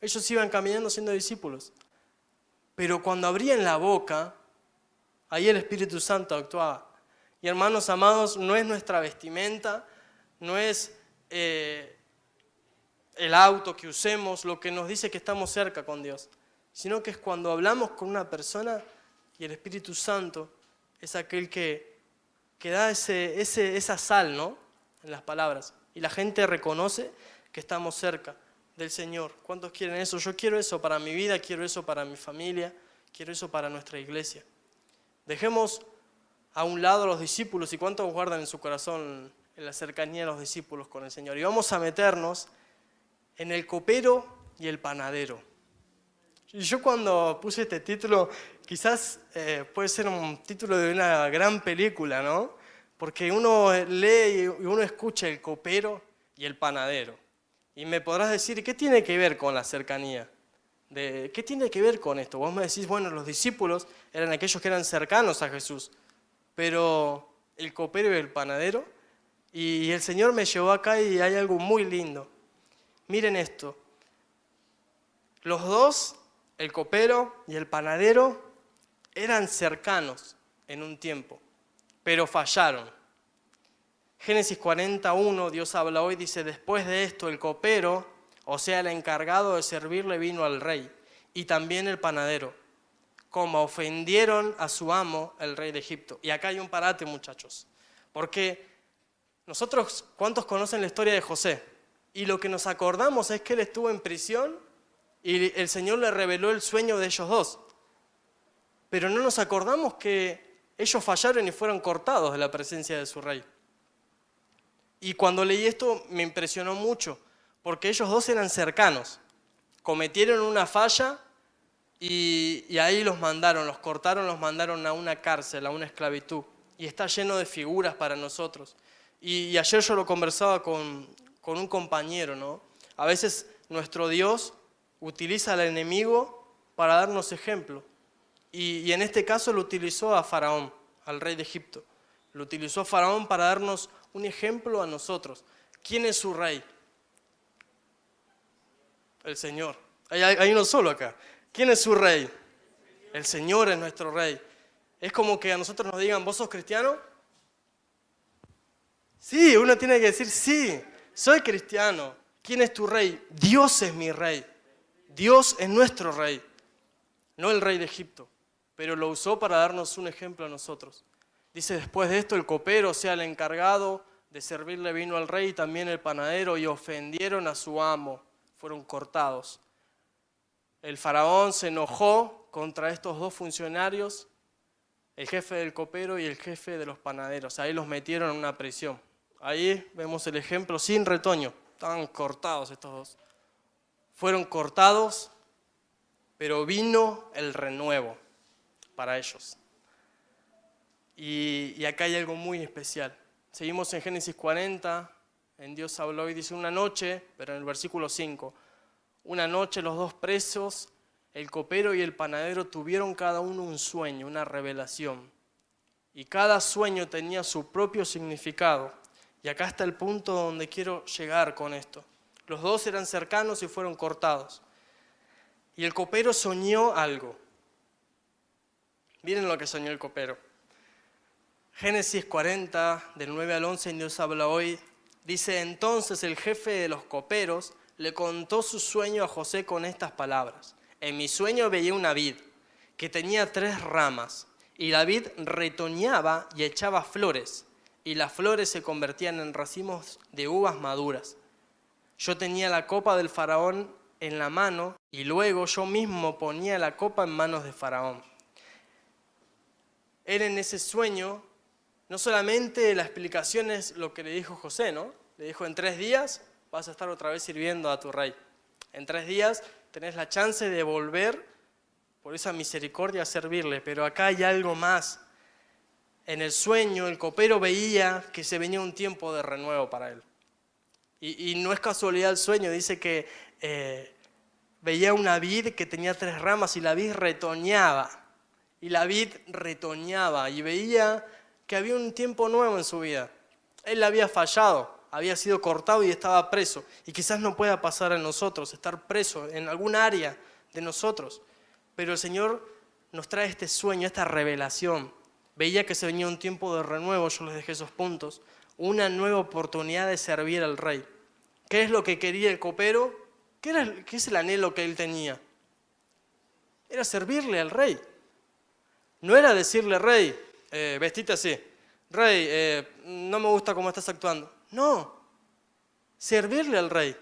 Ellos iban caminando siendo discípulos. Pero cuando abrían la boca, ahí el Espíritu Santo actuaba. Y hermanos amados, no es nuestra vestimenta, no es el auto que usemos lo que nos dice que estamos cerca con Dios, sino que es cuando hablamos con una persona y el Espíritu Santo es aquel que da esa sal, ¿no?, en las palabras. Y la gente reconoce que estamos cerca del Señor. ¿Cuántos quieren eso? Yo quiero eso para mi vida, quiero eso para mi familia, quiero eso para nuestra iglesia. Dejemos a un lado a los discípulos y cuántos guardan en su corazón en la cercanía de los discípulos con el Señor. Y vamos a meternos en el copero y el panadero. Y yo cuando puse este título, quizás puede ser un título de una gran película, ¿no? Porque uno lee y uno escucha el copero y el panadero. Y me podrás decir, ¿qué tiene que ver con la cercanía? ¿Qué tiene que ver con esto? Vos me decís, bueno, los discípulos eran aquellos que eran cercanos a Jesús, pero el copero y el panadero, y el Señor me llevó acá y hay algo muy lindo. Miren esto, los dos, el copero y el panadero, eran cercanos en un tiempo, pero fallaron. Génesis 41, Dios habla hoy, dice, después de esto el copero, o sea el encargado de servirle vino al rey, y también el panadero, como ofendieron a su amo, el rey de Egipto. Y acá hay un parate, muchachos, porque nosotros, ¿cuántos conocen la historia de José? Y lo que nos acordamos es que él estuvo en prisión y el Señor le reveló el sueño de ellos dos. Pero no nos acordamos que ellos fallaron y fueron cortados de la presencia de su rey. Y cuando leí esto me impresionó mucho, porque ellos dos eran cercanos. Cometieron una falla y ahí los mandaron, los cortaron, los mandaron a una cárcel, a una esclavitud. Y está lleno de figuras para nosotros. Y ayer yo lo conversaba con un compañero, ¿no? A veces nuestro Dios utiliza al enemigo para darnos ejemplo. Y en este caso lo utilizó a Faraón, al rey de Egipto. Lo utilizó a Faraón para darnos un ejemplo a nosotros. ¿Quién es su rey? El Señor. Hay uno solo acá. ¿Quién es su rey? El Señor es nuestro rey. Es como que a nosotros nos digan, ¿vos sos cristiano? Sí, uno tiene que decir, sí, soy cristiano. ¿Quién es tu rey? Dios es mi rey. Dios es nuestro rey. No el rey de Egipto, pero lo usó para darnos un ejemplo a nosotros. Dice, después de esto el copero, o sea, el encargado de servirle vino al rey, y también el panadero, y ofendieron a su amo, fueron cortados. El faraón se enojó contra estos dos funcionarios, el jefe del copero y el jefe de los panaderos. Ahí los metieron en una prisión. Ahí vemos el ejemplo sin retoño. Estaban cortados estos dos. Fueron cortados, pero vino el renuevo para ellos. Y acá hay algo muy especial. Seguimos en Génesis 40, en Dios habló y dice una noche, pero en el versículo 5, una noche los dos presos, el copero y el panadero, tuvieron cada uno un sueño, una revelación. Y cada sueño tenía su propio significado. Y acá está el punto donde quiero llegar con esto. Los dos eran cercanos y fueron cortados. Y el copero soñó algo. Miren lo que soñó el copero. Génesis 40, del 9 al 11, en Dios habla hoy, dice, entonces el jefe de los coperos le contó su sueño a José con estas palabras. En mi sueño veía una vid que tenía 3 ramas, y la vid retoñaba y echaba flores, y las flores se convertían en racimos de uvas maduras. Yo tenía la copa del faraón en la mano, y luego yo mismo ponía la copa en manos de Faraón. Él en ese sueño, no solamente la explicación es lo que le dijo José, ¿no? Le dijo, en 3 días vas a estar otra vez sirviendo a tu rey. En 3 días tenés la chance de volver por esa misericordia a servirle. Pero acá hay algo más. En el sueño el copero veía que se venía un tiempo de renuevo para él. Y no es casualidad el sueño, dice que veía una vid que tenía 3 ramas y la vid retoñaba. Y la vid retoñaba y veía que había un tiempo nuevo en su vida. Él había fallado, había sido cortado y estaba preso. Y quizás no pueda pasar a nosotros, estar preso en algún área de nosotros. Pero el Señor nos trae este sueño, esta revelación. Veía que se venía un tiempo de renuevo, yo les dejé esos puntos. Una nueva oportunidad de servir al rey. ¿Qué es lo que quería el copero? ¿Qué es el anhelo que él tenía? Era servirle al rey. No era decirle, rey, vestite así. Rey, no me gusta cómo estás actuando. No, servirle al rey.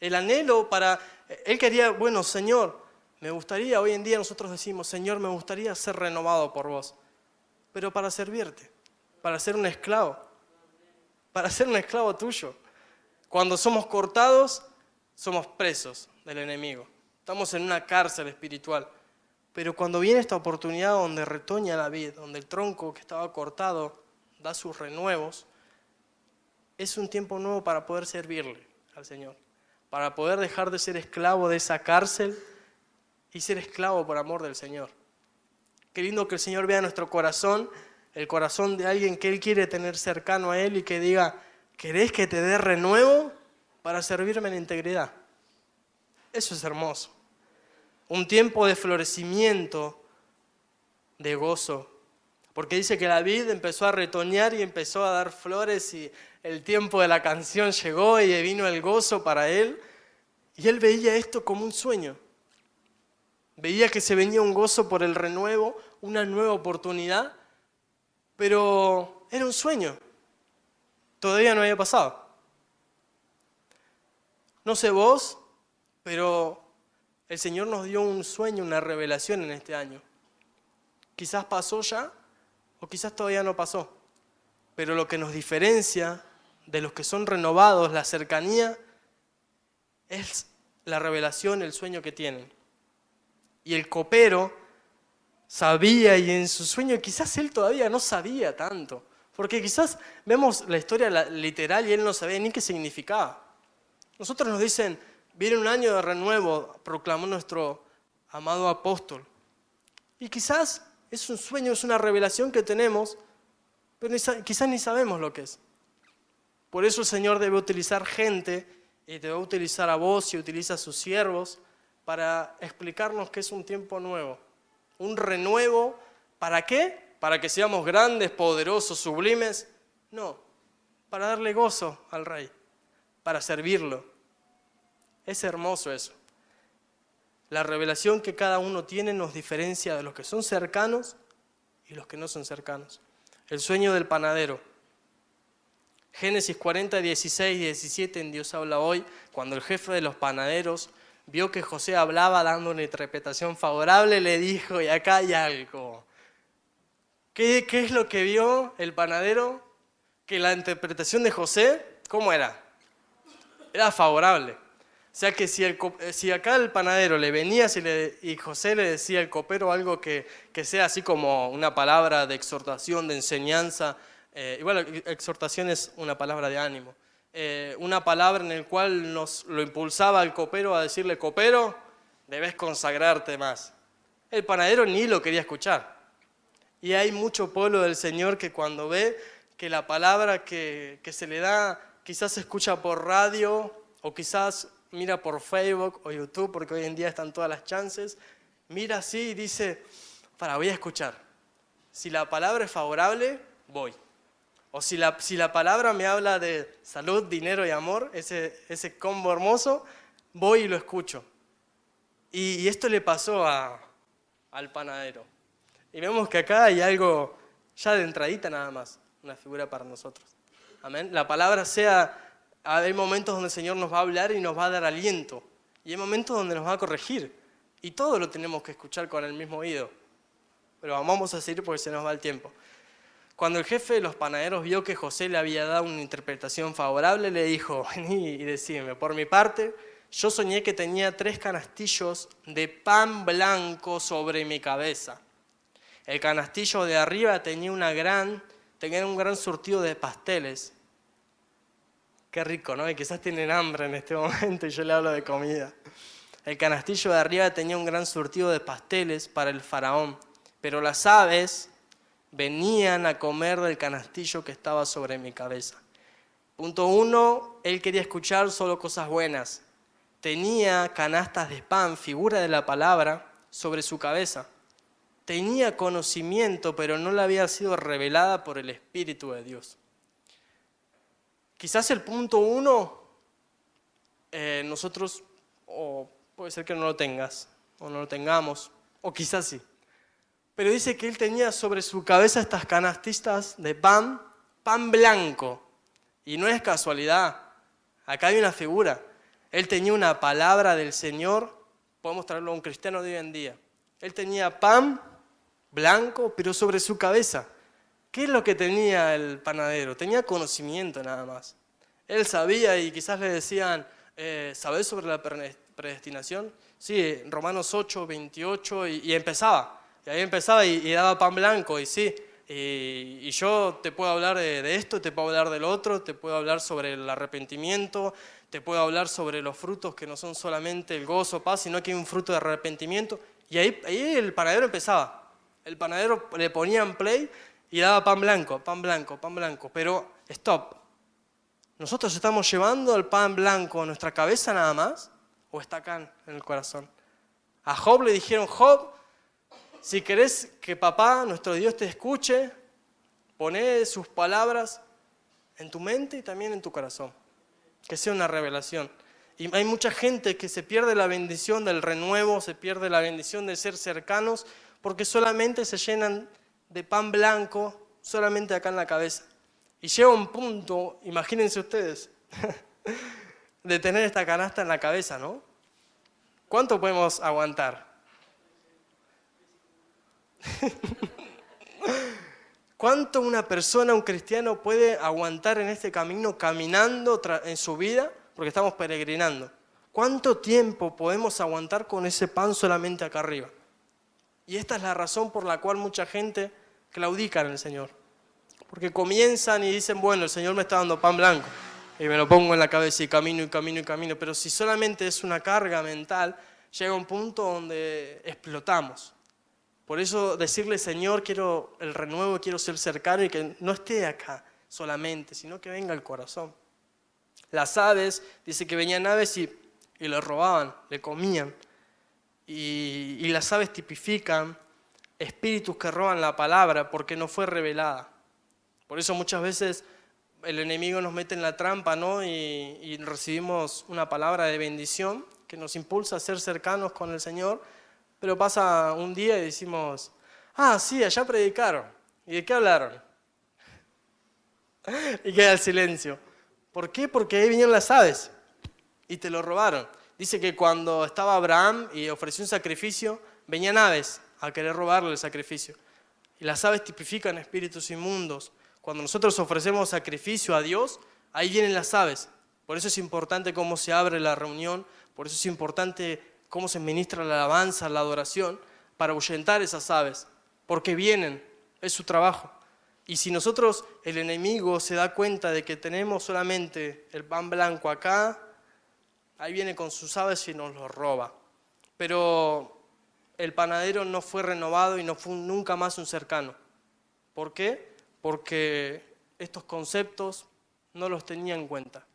El anhelo para... Él quería, bueno, Señor, me gustaría, hoy en día nosotros decimos, Señor, me gustaría ser renovado por vos. Pero para servirte, para ser un esclavo. Para ser un esclavo tuyo. Cuando somos cortados, somos presos del enemigo. Estamos en una cárcel espiritual. Pero cuando viene esta oportunidad donde retoña la vid, donde el tronco que estaba cortado da sus renuevos, es un tiempo nuevo para poder servirle al Señor. Para poder dejar de ser esclavo de esa cárcel y ser esclavo por amor del Señor. Qué lindo que el Señor vea nuestro corazón, el corazón de alguien que Él quiere tener cercano a Él y que diga, ¿querés que te dé renuevo para servirme en integridad? Eso es hermoso. Un tiempo de florecimiento, de gozo. Porque dice que la vid empezó a retoñar y empezó a dar flores y el tiempo de la canción llegó y vino el gozo para él. Y él veía esto como un sueño. Veía que se venía un gozo por el renuevo, una nueva oportunidad, pero era un sueño. Todavía no había pasado. No sé vos, pero el Señor nos dio un sueño, una revelación en este año. Quizás pasó ya o quizás todavía no pasó. Pero lo que nos diferencia de los que son renovados, la cercanía, es la revelación, el sueño que tienen. Y el copero sabía y en su sueño quizás él todavía no sabía tanto. Porque quizás vemos la historia literal y él no sabía ni qué significaba. Nosotros nos dicen, viene un año de renuevo, proclamó nuestro amado apóstol. Y quizás es un sueño, es una revelación que tenemos, pero quizás ni sabemos lo que es. Por eso el Señor debe utilizar gente, y te va a utilizar a vos y utiliza a sus siervos para explicarnos que es un tiempo nuevo. Un renuevo, ¿para qué? ¿Para que seamos grandes, poderosos, sublimes? No, para darle gozo al Rey, para servirlo. Es hermoso eso. La revelación que cada uno tiene nos diferencia de los que son cercanos y los que no son cercanos. El sueño del panadero. Génesis 40, 16 y 17 en Dios habla hoy, cuando el jefe de los panaderos vio que José hablaba dando una interpretación favorable, le dijo, y acá hay algo. ¿Qué es lo que vio el panadero? Que la interpretación de José, ¿cómo era? Era favorable. O sea que si acá el panadero le venía y José le decía al copero algo que sea así como una palabra de exhortación, de enseñanza, igual exhortación es una palabra de ánimo, una palabra en la cual lo impulsaba al copero a decirle, copero, debes consagrarte más. El panadero ni lo quería escuchar. Y hay mucho pueblo del Señor que cuando ve que la palabra que se le da quizás se escucha por radio o quizás mira por Facebook o YouTube, porque hoy en día están todas las chances, mira así y dice, voy a escuchar. Si la palabra es favorable, voy. O si la palabra me habla de salud, dinero y amor, ese combo hermoso, voy y lo escucho. Y esto le pasó al panadero. Y vemos que acá hay algo ya de entradita nada más, una figura para nosotros. Amén. La palabra hay momentos donde el Señor nos va a hablar y nos va a dar aliento. Y hay momentos donde nos va a corregir. Y todo lo tenemos que escuchar con el mismo oído. Pero vamos a seguir porque se nos va el tiempo. Cuando el jefe de los panaderos vio que José le había dado una interpretación favorable, le dijo, vení y decime, por mi parte, yo soñé que tenía 3 canastillos de pan blanco sobre mi cabeza. El canastillo de arriba tenía un gran surtido de pasteles. Qué rico, ¿no? Y quizás tienen hambre en este momento y yo le hablo de comida. El canastillo de arriba tenía un gran surtido de pasteles para el faraón, pero las aves venían a comer del canastillo que estaba sobre mi cabeza. Punto 1, él quería escuchar solo cosas buenas. Tenía canastas de pan, figura de la palabra, sobre su cabeza. Tenía conocimiento, pero no le había sido revelada por el Espíritu de Dios. Quizás el punto 1, nosotros, o puede ser que no lo tengas, o no lo tengamos, o quizás sí. Pero dice que él tenía sobre su cabeza estas canastistas de pan blanco. Y no es casualidad, acá hay una figura. Él tenía una palabra del Señor, podemos traerlo a un cristiano de hoy en día. Él tenía pan blanco, pero sobre su cabeza. ¿Qué es lo que tenía el panadero? Tenía conocimiento nada más. Él sabía y quizás le decían, ¿sabés sobre la predestinación? Sí, Romanos 8, 28 y empezaba. Y ahí empezaba y daba pan blanco y sí. Y yo te puedo hablar de esto, te puedo hablar del otro, te puedo hablar sobre el arrepentimiento, te puedo hablar sobre los frutos que no son solamente el gozo, paz, sino que hay un fruto de arrepentimiento. Y ahí el panadero empezaba. El panadero le ponían play y daba pan blanco, pan blanco, pan blanco. Pero stop. ¿Nosotros estamos llevando el pan blanco a nuestra cabeza nada más? ¿O está acá en el corazón? A Job le dijeron, Job, si querés que papá, nuestro Dios, te escuche, poné sus palabras en tu mente y también en tu corazón. Que sea una revelación. Y hay mucha gente que se pierde la bendición del renuevo, se pierde la bendición de ser cercanos, porque solamente se llenan de pan blanco, solamente acá en la cabeza. Y llega un punto, imagínense ustedes, de tener esta canasta en la cabeza, ¿no? ¿Cuánto podemos aguantar? ¿Cuánto una persona, un cristiano puede aguantar en este camino, caminando en su vida? Porque estamos peregrinando. ¿Cuánto tiempo podemos aguantar con ese pan solamente acá arriba? Y esta es la razón por la cual mucha gente claudica en el Señor. Porque comienzan y dicen, bueno, el Señor me está dando pan blanco. Y me lo pongo en la cabeza y camino y camino y camino. Pero si solamente es una carga mental, llega un punto donde explotamos. Por eso decirle, Señor, quiero el renuevo, quiero ser cercano y que no esté acá solamente, sino que venga al corazón. Las aves, dice que venían aves y le robaban, le comían. Y las aves tipifican espíritus que roban la palabra porque no fue revelada. Por eso muchas veces el enemigo nos mete en la trampa, ¿no? Y recibimos una palabra de bendición que nos impulsa a ser cercanos con el Señor. Pero pasa un día y decimos, sí, allá predicaron. ¿Y de qué hablaron? Y queda el silencio. ¿Por qué? Porque ahí vinieron las aves y te lo robaron. Dice que cuando estaba Abraham y ofreció un sacrificio, venían aves a querer robarle el sacrificio. Y las aves tipifican espíritus inmundos. Cuando nosotros ofrecemos sacrificio a Dios, ahí vienen las aves. Por eso es importante cómo se abre la reunión, por eso es importante cómo se ministra la alabanza, la adoración, para ahuyentar esas aves, porque vienen, es su trabajo. Y si nosotros, el enemigo se da cuenta de que tenemos solamente el pan blanco acá, ahí viene con sus aves y nos lo roba. Pero el panadero no fue renovado y no fue nunca más un cercano. ¿Por qué? Porque estos conceptos no los tenía en cuenta.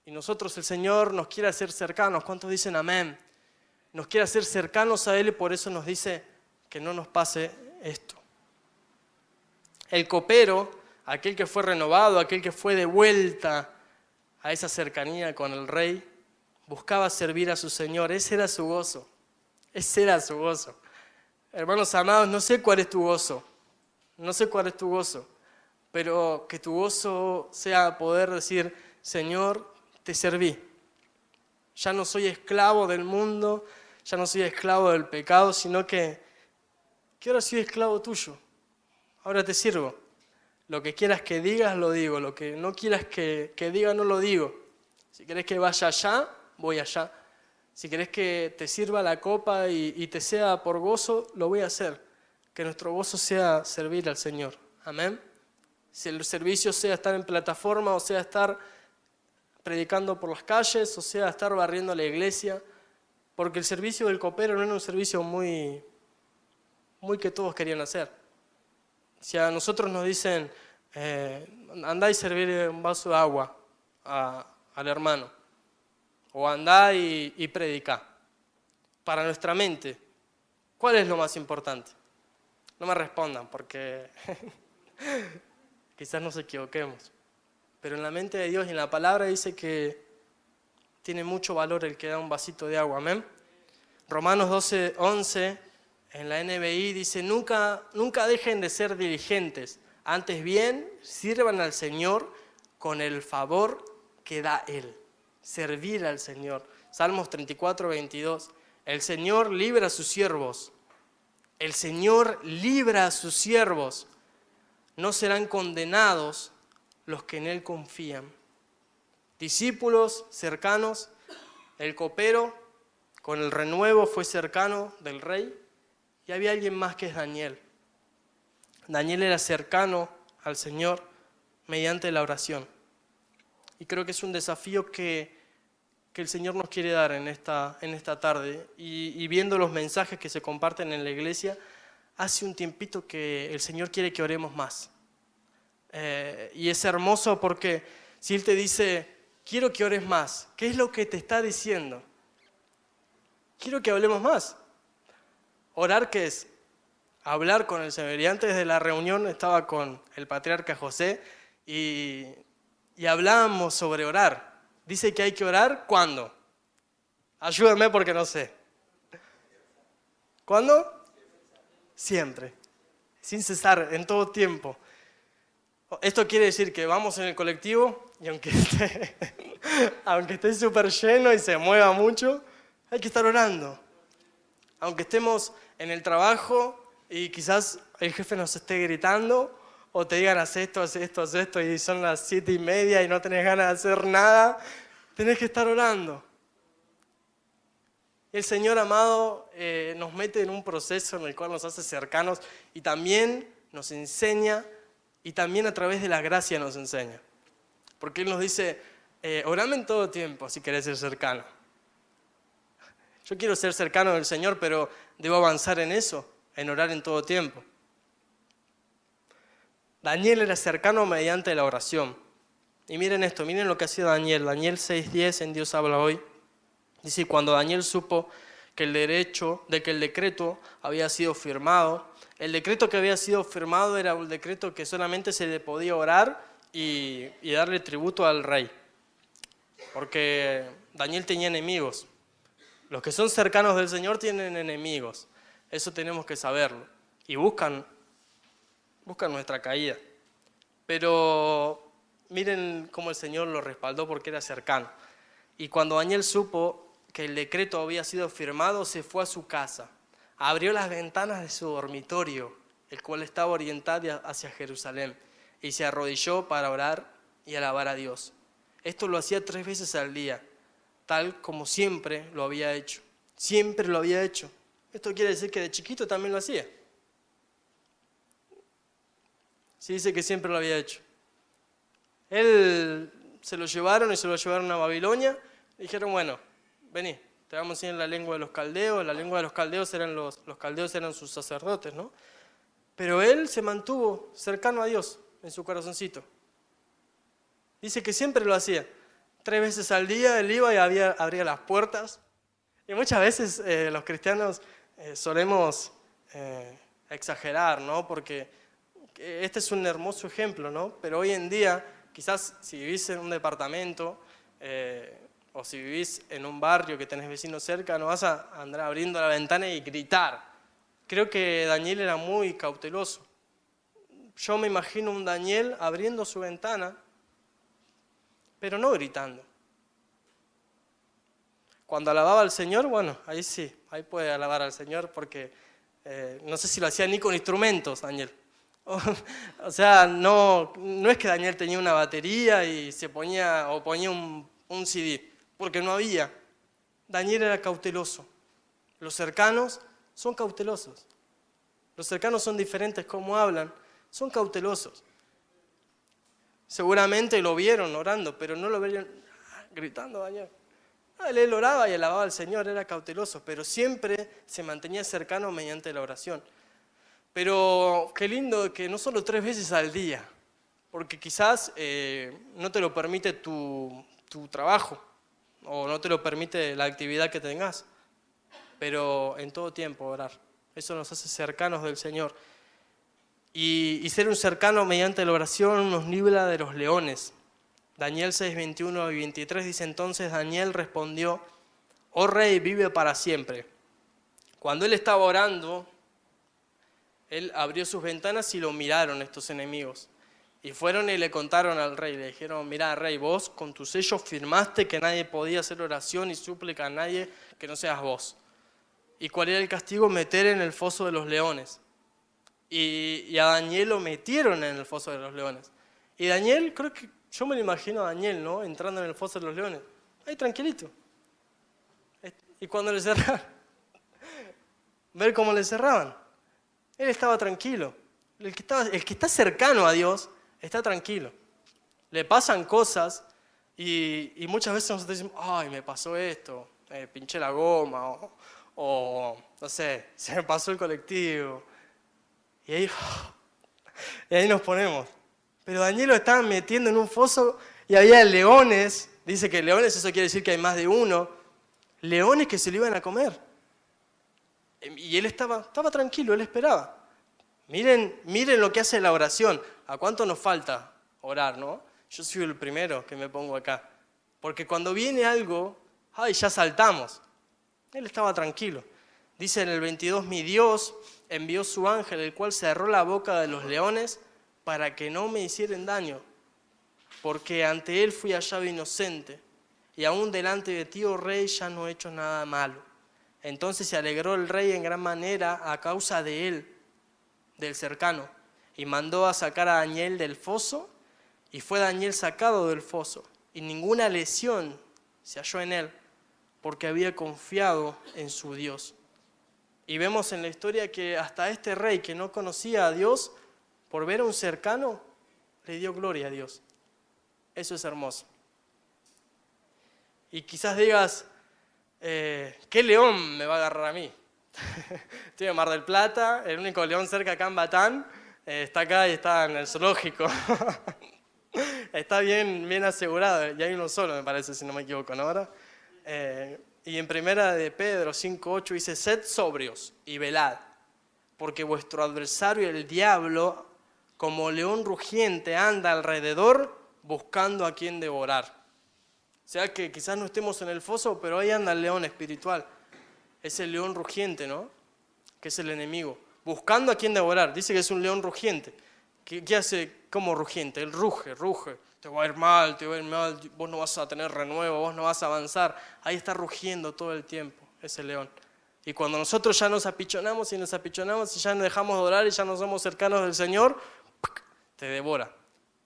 Y nosotros, el Señor nos quiere hacer cercanos. ¿Cuántos dicen amén? Nos quiere hacer cercanos a Él y por eso nos dice que no nos pase esto. El copero, aquel que fue renovado, aquel que fue de vuelta a esa cercanía con el rey, buscaba servir a su Señor. Ese era su gozo. Ese era su gozo. Hermanos amados, no sé cuál es tu gozo. No sé cuál es tu gozo. Pero que tu gozo sea poder decir, Señor, te serví. Ya no soy esclavo del mundo, ya no soy esclavo del pecado, sino que ahora soy esclavo tuyo. Ahora te sirvo. Lo que quieras que digas, lo digo. Lo que no quieras que diga, no lo digo. Si querés que vaya allá, voy allá. Si querés que te sirva la copa y te sea por gozo, lo voy a hacer. Que nuestro gozo sea servir al Señor. Amén. Si el servicio sea estar en plataforma, o sea estar predicando por las calles, o sea estar barriendo la iglesia, porque el servicio del copero no era un servicio muy que todos querían hacer. Si a nosotros nos dicen, andá y servir un vaso de agua al hermano, o andá y predicá, para nuestra mente, ¿cuál es lo más importante? No me respondan porque quizás nos equivoquemos, pero en la mente de Dios y en la palabra dice que tiene mucho valor el que da un vasito de agua, amén. Romanos 12:11 en la NBI dice, nunca dejen de ser diligentes, antes bien sirvan al Señor con el favor que da Él. Servir al Señor. Salmos 34:22. El Señor libra a sus siervos. El Señor libra a sus siervos. No serán condenados los que en Él confían. Discípulos cercanos, el copero con el renuevo fue cercano del rey y había alguien más que es Daniel. Daniel era cercano al Señor mediante la oración. Y creo que es un desafío que el Señor nos quiere dar en esta tarde. Y viendo los mensajes que se comparten en la iglesia, hace un tiempito que el Señor quiere que oremos más. Y es hermoso porque si Él te dice, quiero que ores más, ¿qué es lo que te está diciendo? Quiero que hablemos más. Orar, ¿qué es? Hablar con el Señor. Y antes de la reunión estaba con el patriarca José y hablábamos sobre orar. Dice que hay que orar, ¿cuándo? Ayúdame porque no sé. ¿Cuándo? Siempre. Sin cesar, en todo tiempo. Esto quiere decir que vamos en el colectivo y aunque esté súper lleno y se mueva mucho, hay que estar orando. Aunque estemos en el trabajo y quizás el jefe nos esté gritando o te digan haz esto y son las 7:30 y no tenés ganas de hacer nada, tenés que estar orando. El Señor amado nos mete en un proceso en el cual nos hace cercanos y también nos enseña y también a través de la gracia nos enseña. Porque Él nos dice, orame en todo tiempo si querés ser cercano. Yo quiero ser cercano del Señor, pero debo avanzar en eso, en orar en todo tiempo. Daniel era cercano mediante la oración. Y miren esto, miren lo que hacía Daniel. Daniel 6:10 en Dios habla hoy. Dice, cuando Daniel supo que el decreto había sido firmado, el decreto que había sido firmado era un decreto que solamente se le podía orar y darle tributo al rey. Porque Daniel tenía enemigos. Los que son cercanos del Señor tienen enemigos. Eso tenemos que saberlo. Y buscan nuestra caída. Pero miren cómo el Señor lo respaldó porque era cercano. Y cuando Daniel supo que el decreto había sido firmado, se fue a su casa. Abrió las ventanas de su dormitorio, el cual estaba orientado hacia Jerusalén, y se arrodilló para orar y alabar a Dios. Esto lo hacía 3 veces al día, tal como siempre lo había hecho. Siempre lo había hecho. Esto quiere decir que de chiquito también lo hacía. Sí, dice que siempre lo había hecho. Él se lo llevaron a Babilonia. Y dijeron, bueno, vení, te vamos a enseñar la lengua de los caldeos. La lengua de los caldeos eran los caldeos eran sus sacerdotes, ¿no? Pero él se mantuvo cercano a Dios en su corazoncito. Dice que siempre lo hacía. 3 veces al día él iba y abría las puertas. Y muchas veces los cristianos solemos exagerar, ¿no? Porque este es un hermoso ejemplo, ¿no? Pero hoy en día, quizás si vivís en un departamento o si vivís en un barrio que tenés vecinos cerca, no vas a andar abriendo la ventana y gritar. Creo que Daniel era muy cauteloso. Yo me imagino un Daniel abriendo su ventana, pero no gritando. Cuando alababa al Señor, bueno, ahí sí, ahí puede alabar al Señor porque no sé si lo hacía ni con instrumentos, Daniel. O sea, no es que Daniel tenía una batería y ponía un CD, porque no había. Daniel era cauteloso. Los cercanos son cautelosos. Los cercanos son diferentes como hablan, son cautelosos. Seguramente lo vieron orando, pero no lo vieron gritando, Daniel. Él oraba y alababa al Señor, era cauteloso, pero siempre se mantenía cercano mediante la oración. Pero qué lindo que no solo 3 veces al día, porque quizás no te lo permite tu trabajo o no te lo permite la actividad que tengas, pero en todo tiempo orar. Eso nos hace cercanos del Señor. Y ser un cercano mediante la oración nos libra de los leones. Daniel 6, 21 y 23 dice: entonces Daniel respondió: oh rey, vive para siempre. Cuando él estaba orando, él abrió sus ventanas y lo miraron estos enemigos. Y fueron y le contaron al rey, le dijeron: mirá, rey, vos con tu sello firmaste que nadie podía hacer oración y súplica a nadie que no seas vos. ¿Y cuál era el castigo? Meter en el foso de los leones. Y a Daniel lo metieron en el foso de los leones. Y Daniel, creo que yo me lo imagino a Daniel, ¿no? Entrando en el foso de los leones. Ahí tranquilito. Y cuando le cerraron, ver cómo le cerraban. Él estaba tranquilo. El que está cercano a Dios está tranquilo. Le pasan cosas y muchas veces nosotros decimos: ay, me pasó esto, pinché la goma, o no sé, se me pasó el colectivo. Y ahí nos ponemos. Pero Daniel lo estaban metiendo en un foso y había leones. Dice que leones, eso quiere decir que hay más de uno. Leones que se lo iban a comer. Y él estaba tranquilo, él esperaba. Miren lo que hace la oración. ¿A cuánto nos falta orar, no? Yo soy el primero que me pongo acá. Porque cuando viene algo, ay, ya saltamos. Él estaba tranquilo. Dice en el 22, mi Dios envió su ángel, el cual cerró la boca de los leones para que no me hicieran daño, porque ante él fui hallado inocente, y aún delante de ti, oh rey, ya no he hecho nada malo. Entonces se alegró el rey en gran manera a causa de él, del cercano, y mandó a sacar a Daniel del foso, y fue Daniel sacado del foso, y ninguna lesión se halló en él, porque había confiado en su Dios. Y vemos en la historia que hasta este rey que no conocía a Dios, por ver a un cercano, le dio gloria a Dios. Eso es hermoso. Y quizás digas: ¿qué león me va a agarrar a mí? Estoy en Mar del Plata, el único león cerca acá en Batán, está acá y está en el zoológico. Está bien asegurado, y hay uno solo, me parece, si no me equivoco, ¿no? Ahora, y en primera de Pedro 5:8 dice: sed sobrios y velad, porque vuestro adversario el diablo, como león rugiente, anda alrededor buscando a quien devorar. O sea que quizás no estemos en el foso, pero ahí anda el león espiritual. Es el león rugiente, ¿no? Que es el enemigo. Buscando a quien devorar. Dice que es un león rugiente. ¿Qué hace como rugiente? Él ruge. Te va a ir mal, vos no vas a tener renuevo, vos no vas a avanzar. Ahí está rugiendo todo el tiempo ese león. Y cuando nosotros ya nos apichonamos y ya nos dejamos de orar y ya no somos cercanos del Señor, te devora.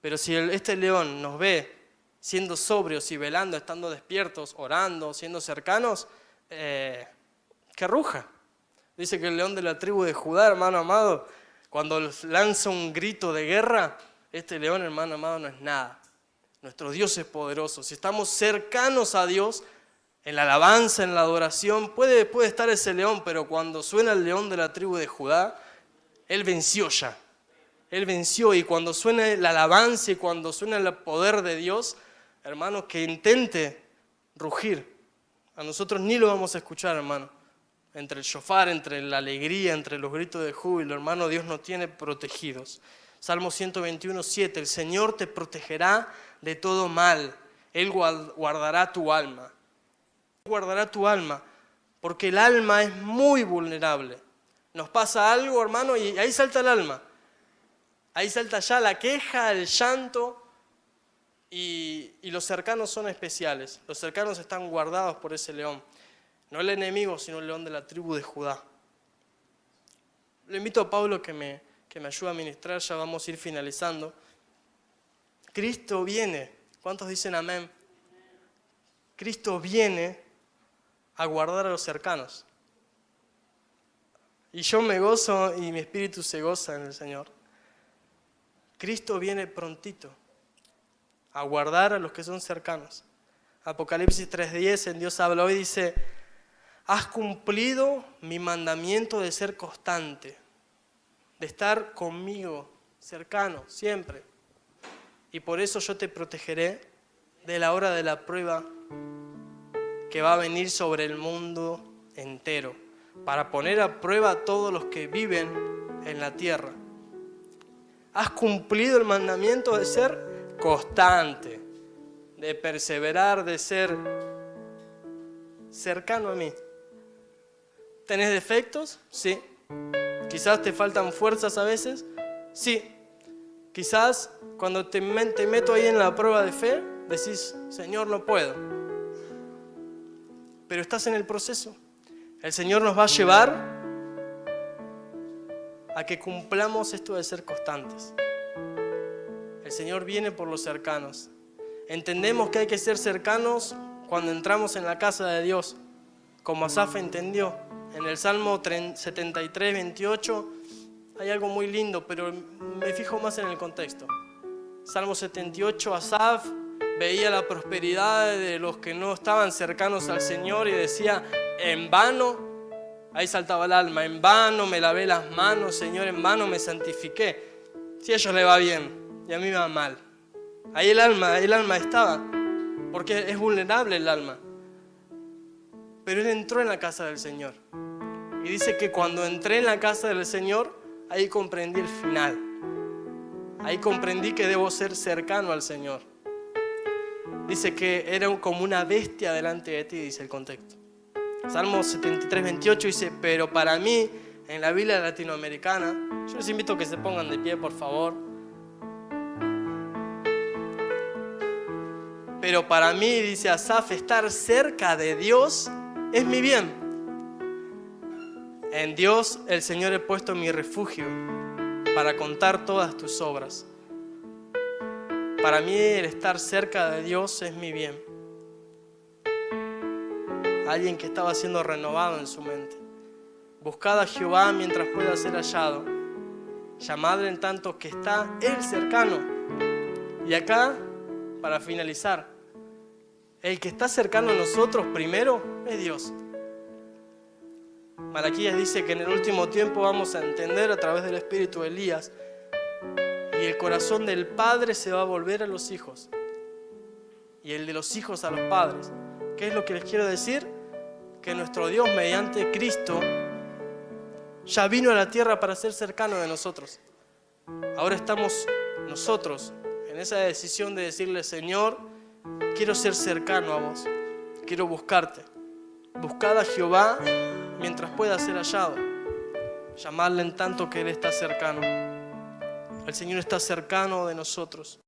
Pero si este león nos ve siendo sobrios y velando, estando despiertos, orando, siendo cercanos, que ruja. Dice que el león de la tribu de Judá, hermano amado, cuando lanza un grito de guerra, este león, hermano amado, no es nada. Nuestro Dios es poderoso. Si estamos cercanos a Dios, en la alabanza, en la adoración, puede estar ese león, pero cuando suena el león de la tribu de Judá, él venció ya. Él venció, y cuando suena la alabanza y cuando suena el poder de Dios, hermano, que intente rugir. A nosotros ni lo vamos a escuchar, hermano. Entre el shofar, entre la alegría, entre los gritos de júbilo, hermano, Dios nos tiene protegidos. Salmo 121:7, el Señor te protegerá de todo mal. Él guardará tu alma. Guardará tu alma, porque el alma es muy vulnerable. Nos pasa algo, hermano, y ahí salta el alma. Ahí salta ya la queja, el llanto, y los cercanos son especiales. Los cercanos están guardados por ese león. No el enemigo, sino el león de la tribu de Judá. Le invito a Pablo que me ayude a ministrar, ya vamos a ir finalizando. Cristo viene. ¿Cuántos dicen amén? Cristo viene a guardar a los cercanos. Y yo me gozo y mi espíritu se goza en el Señor. Cristo viene prontito a guardar a los que son cercanos, Apocalipsis 3:10, en Dios habla hoy, dice: has cumplido mi mandamiento de ser constante, de estar conmigo, cercano, siempre. Y por eso yo te protegeré de la hora de la prueba que va a venir sobre el mundo entero, para poner a prueba a todos los que viven en la tierra. Has cumplido el mandamiento de ser constante, de perseverar, de ser cercano a mí. ¿Tenés defectos? Sí. Quizás te faltan fuerzas a veces. Sí. Quizás cuando te meto ahí en la prueba de fe, decís: Señor, no puedo. Pero estás en el proceso. El Señor nos va a llevar a que cumplamos esto de ser constantes. El Señor viene por los cercanos. Entendemos que hay que ser cercanos cuando entramos en la casa de Dios, como Asaf entendió. En el Salmo 73, 28 hay algo muy lindo, pero me fijo más en el contexto. Salmo 78, Asaf veía la prosperidad de los que no estaban cercanos al Señor y decía: en vano, ahí saltaba el alma, en vano me lavé las manos, Señor, en vano me santifiqué. Si a ellos le va bien y a mí me va mal. Ahí el alma estaba, porque es vulnerable el alma. Pero él entró en la casa del Señor. Y dice que cuando entré en la casa del Señor, ahí comprendí el final. Ahí comprendí que debo ser cercano al Señor. Dice que era como una bestia delante de ti, dice el contexto. Salmo 73, 28 dice: pero para mí, en la Biblia latinoamericana, yo les invito a que se pongan de pie, por favor. Pero para mí, dice Asaf, estar cerca de Dios es mi bien. En Dios, el Señor, he puesto mi refugio para contar todas tus obras. Para mí, el estar cerca de Dios es mi bien. Alguien que estaba siendo renovado en su mente. Buscad a Jehová mientras pueda ser hallado. Llamadle en tanto que está Él cercano. Y acá, para finalizar, el que está cercano a nosotros primero es Dios. Malaquías dice que en el último tiempo vamos a entender a través del espíritu de Elías, y el corazón del padre se va a volver a los hijos y el de los hijos a los padres. ¿Qué es lo que les quiero decir? Que nuestro Dios, mediante Cristo, ya vino a la tierra para ser cercano de nosotros. Ahora estamos nosotros en esa decisión de decirle: Señor, quiero ser cercano a vos, quiero buscarte. Buscad a Jehová mientras pueda ser hallado. Llamadle en tanto que Él está cercano. El Señor está cercano de nosotros.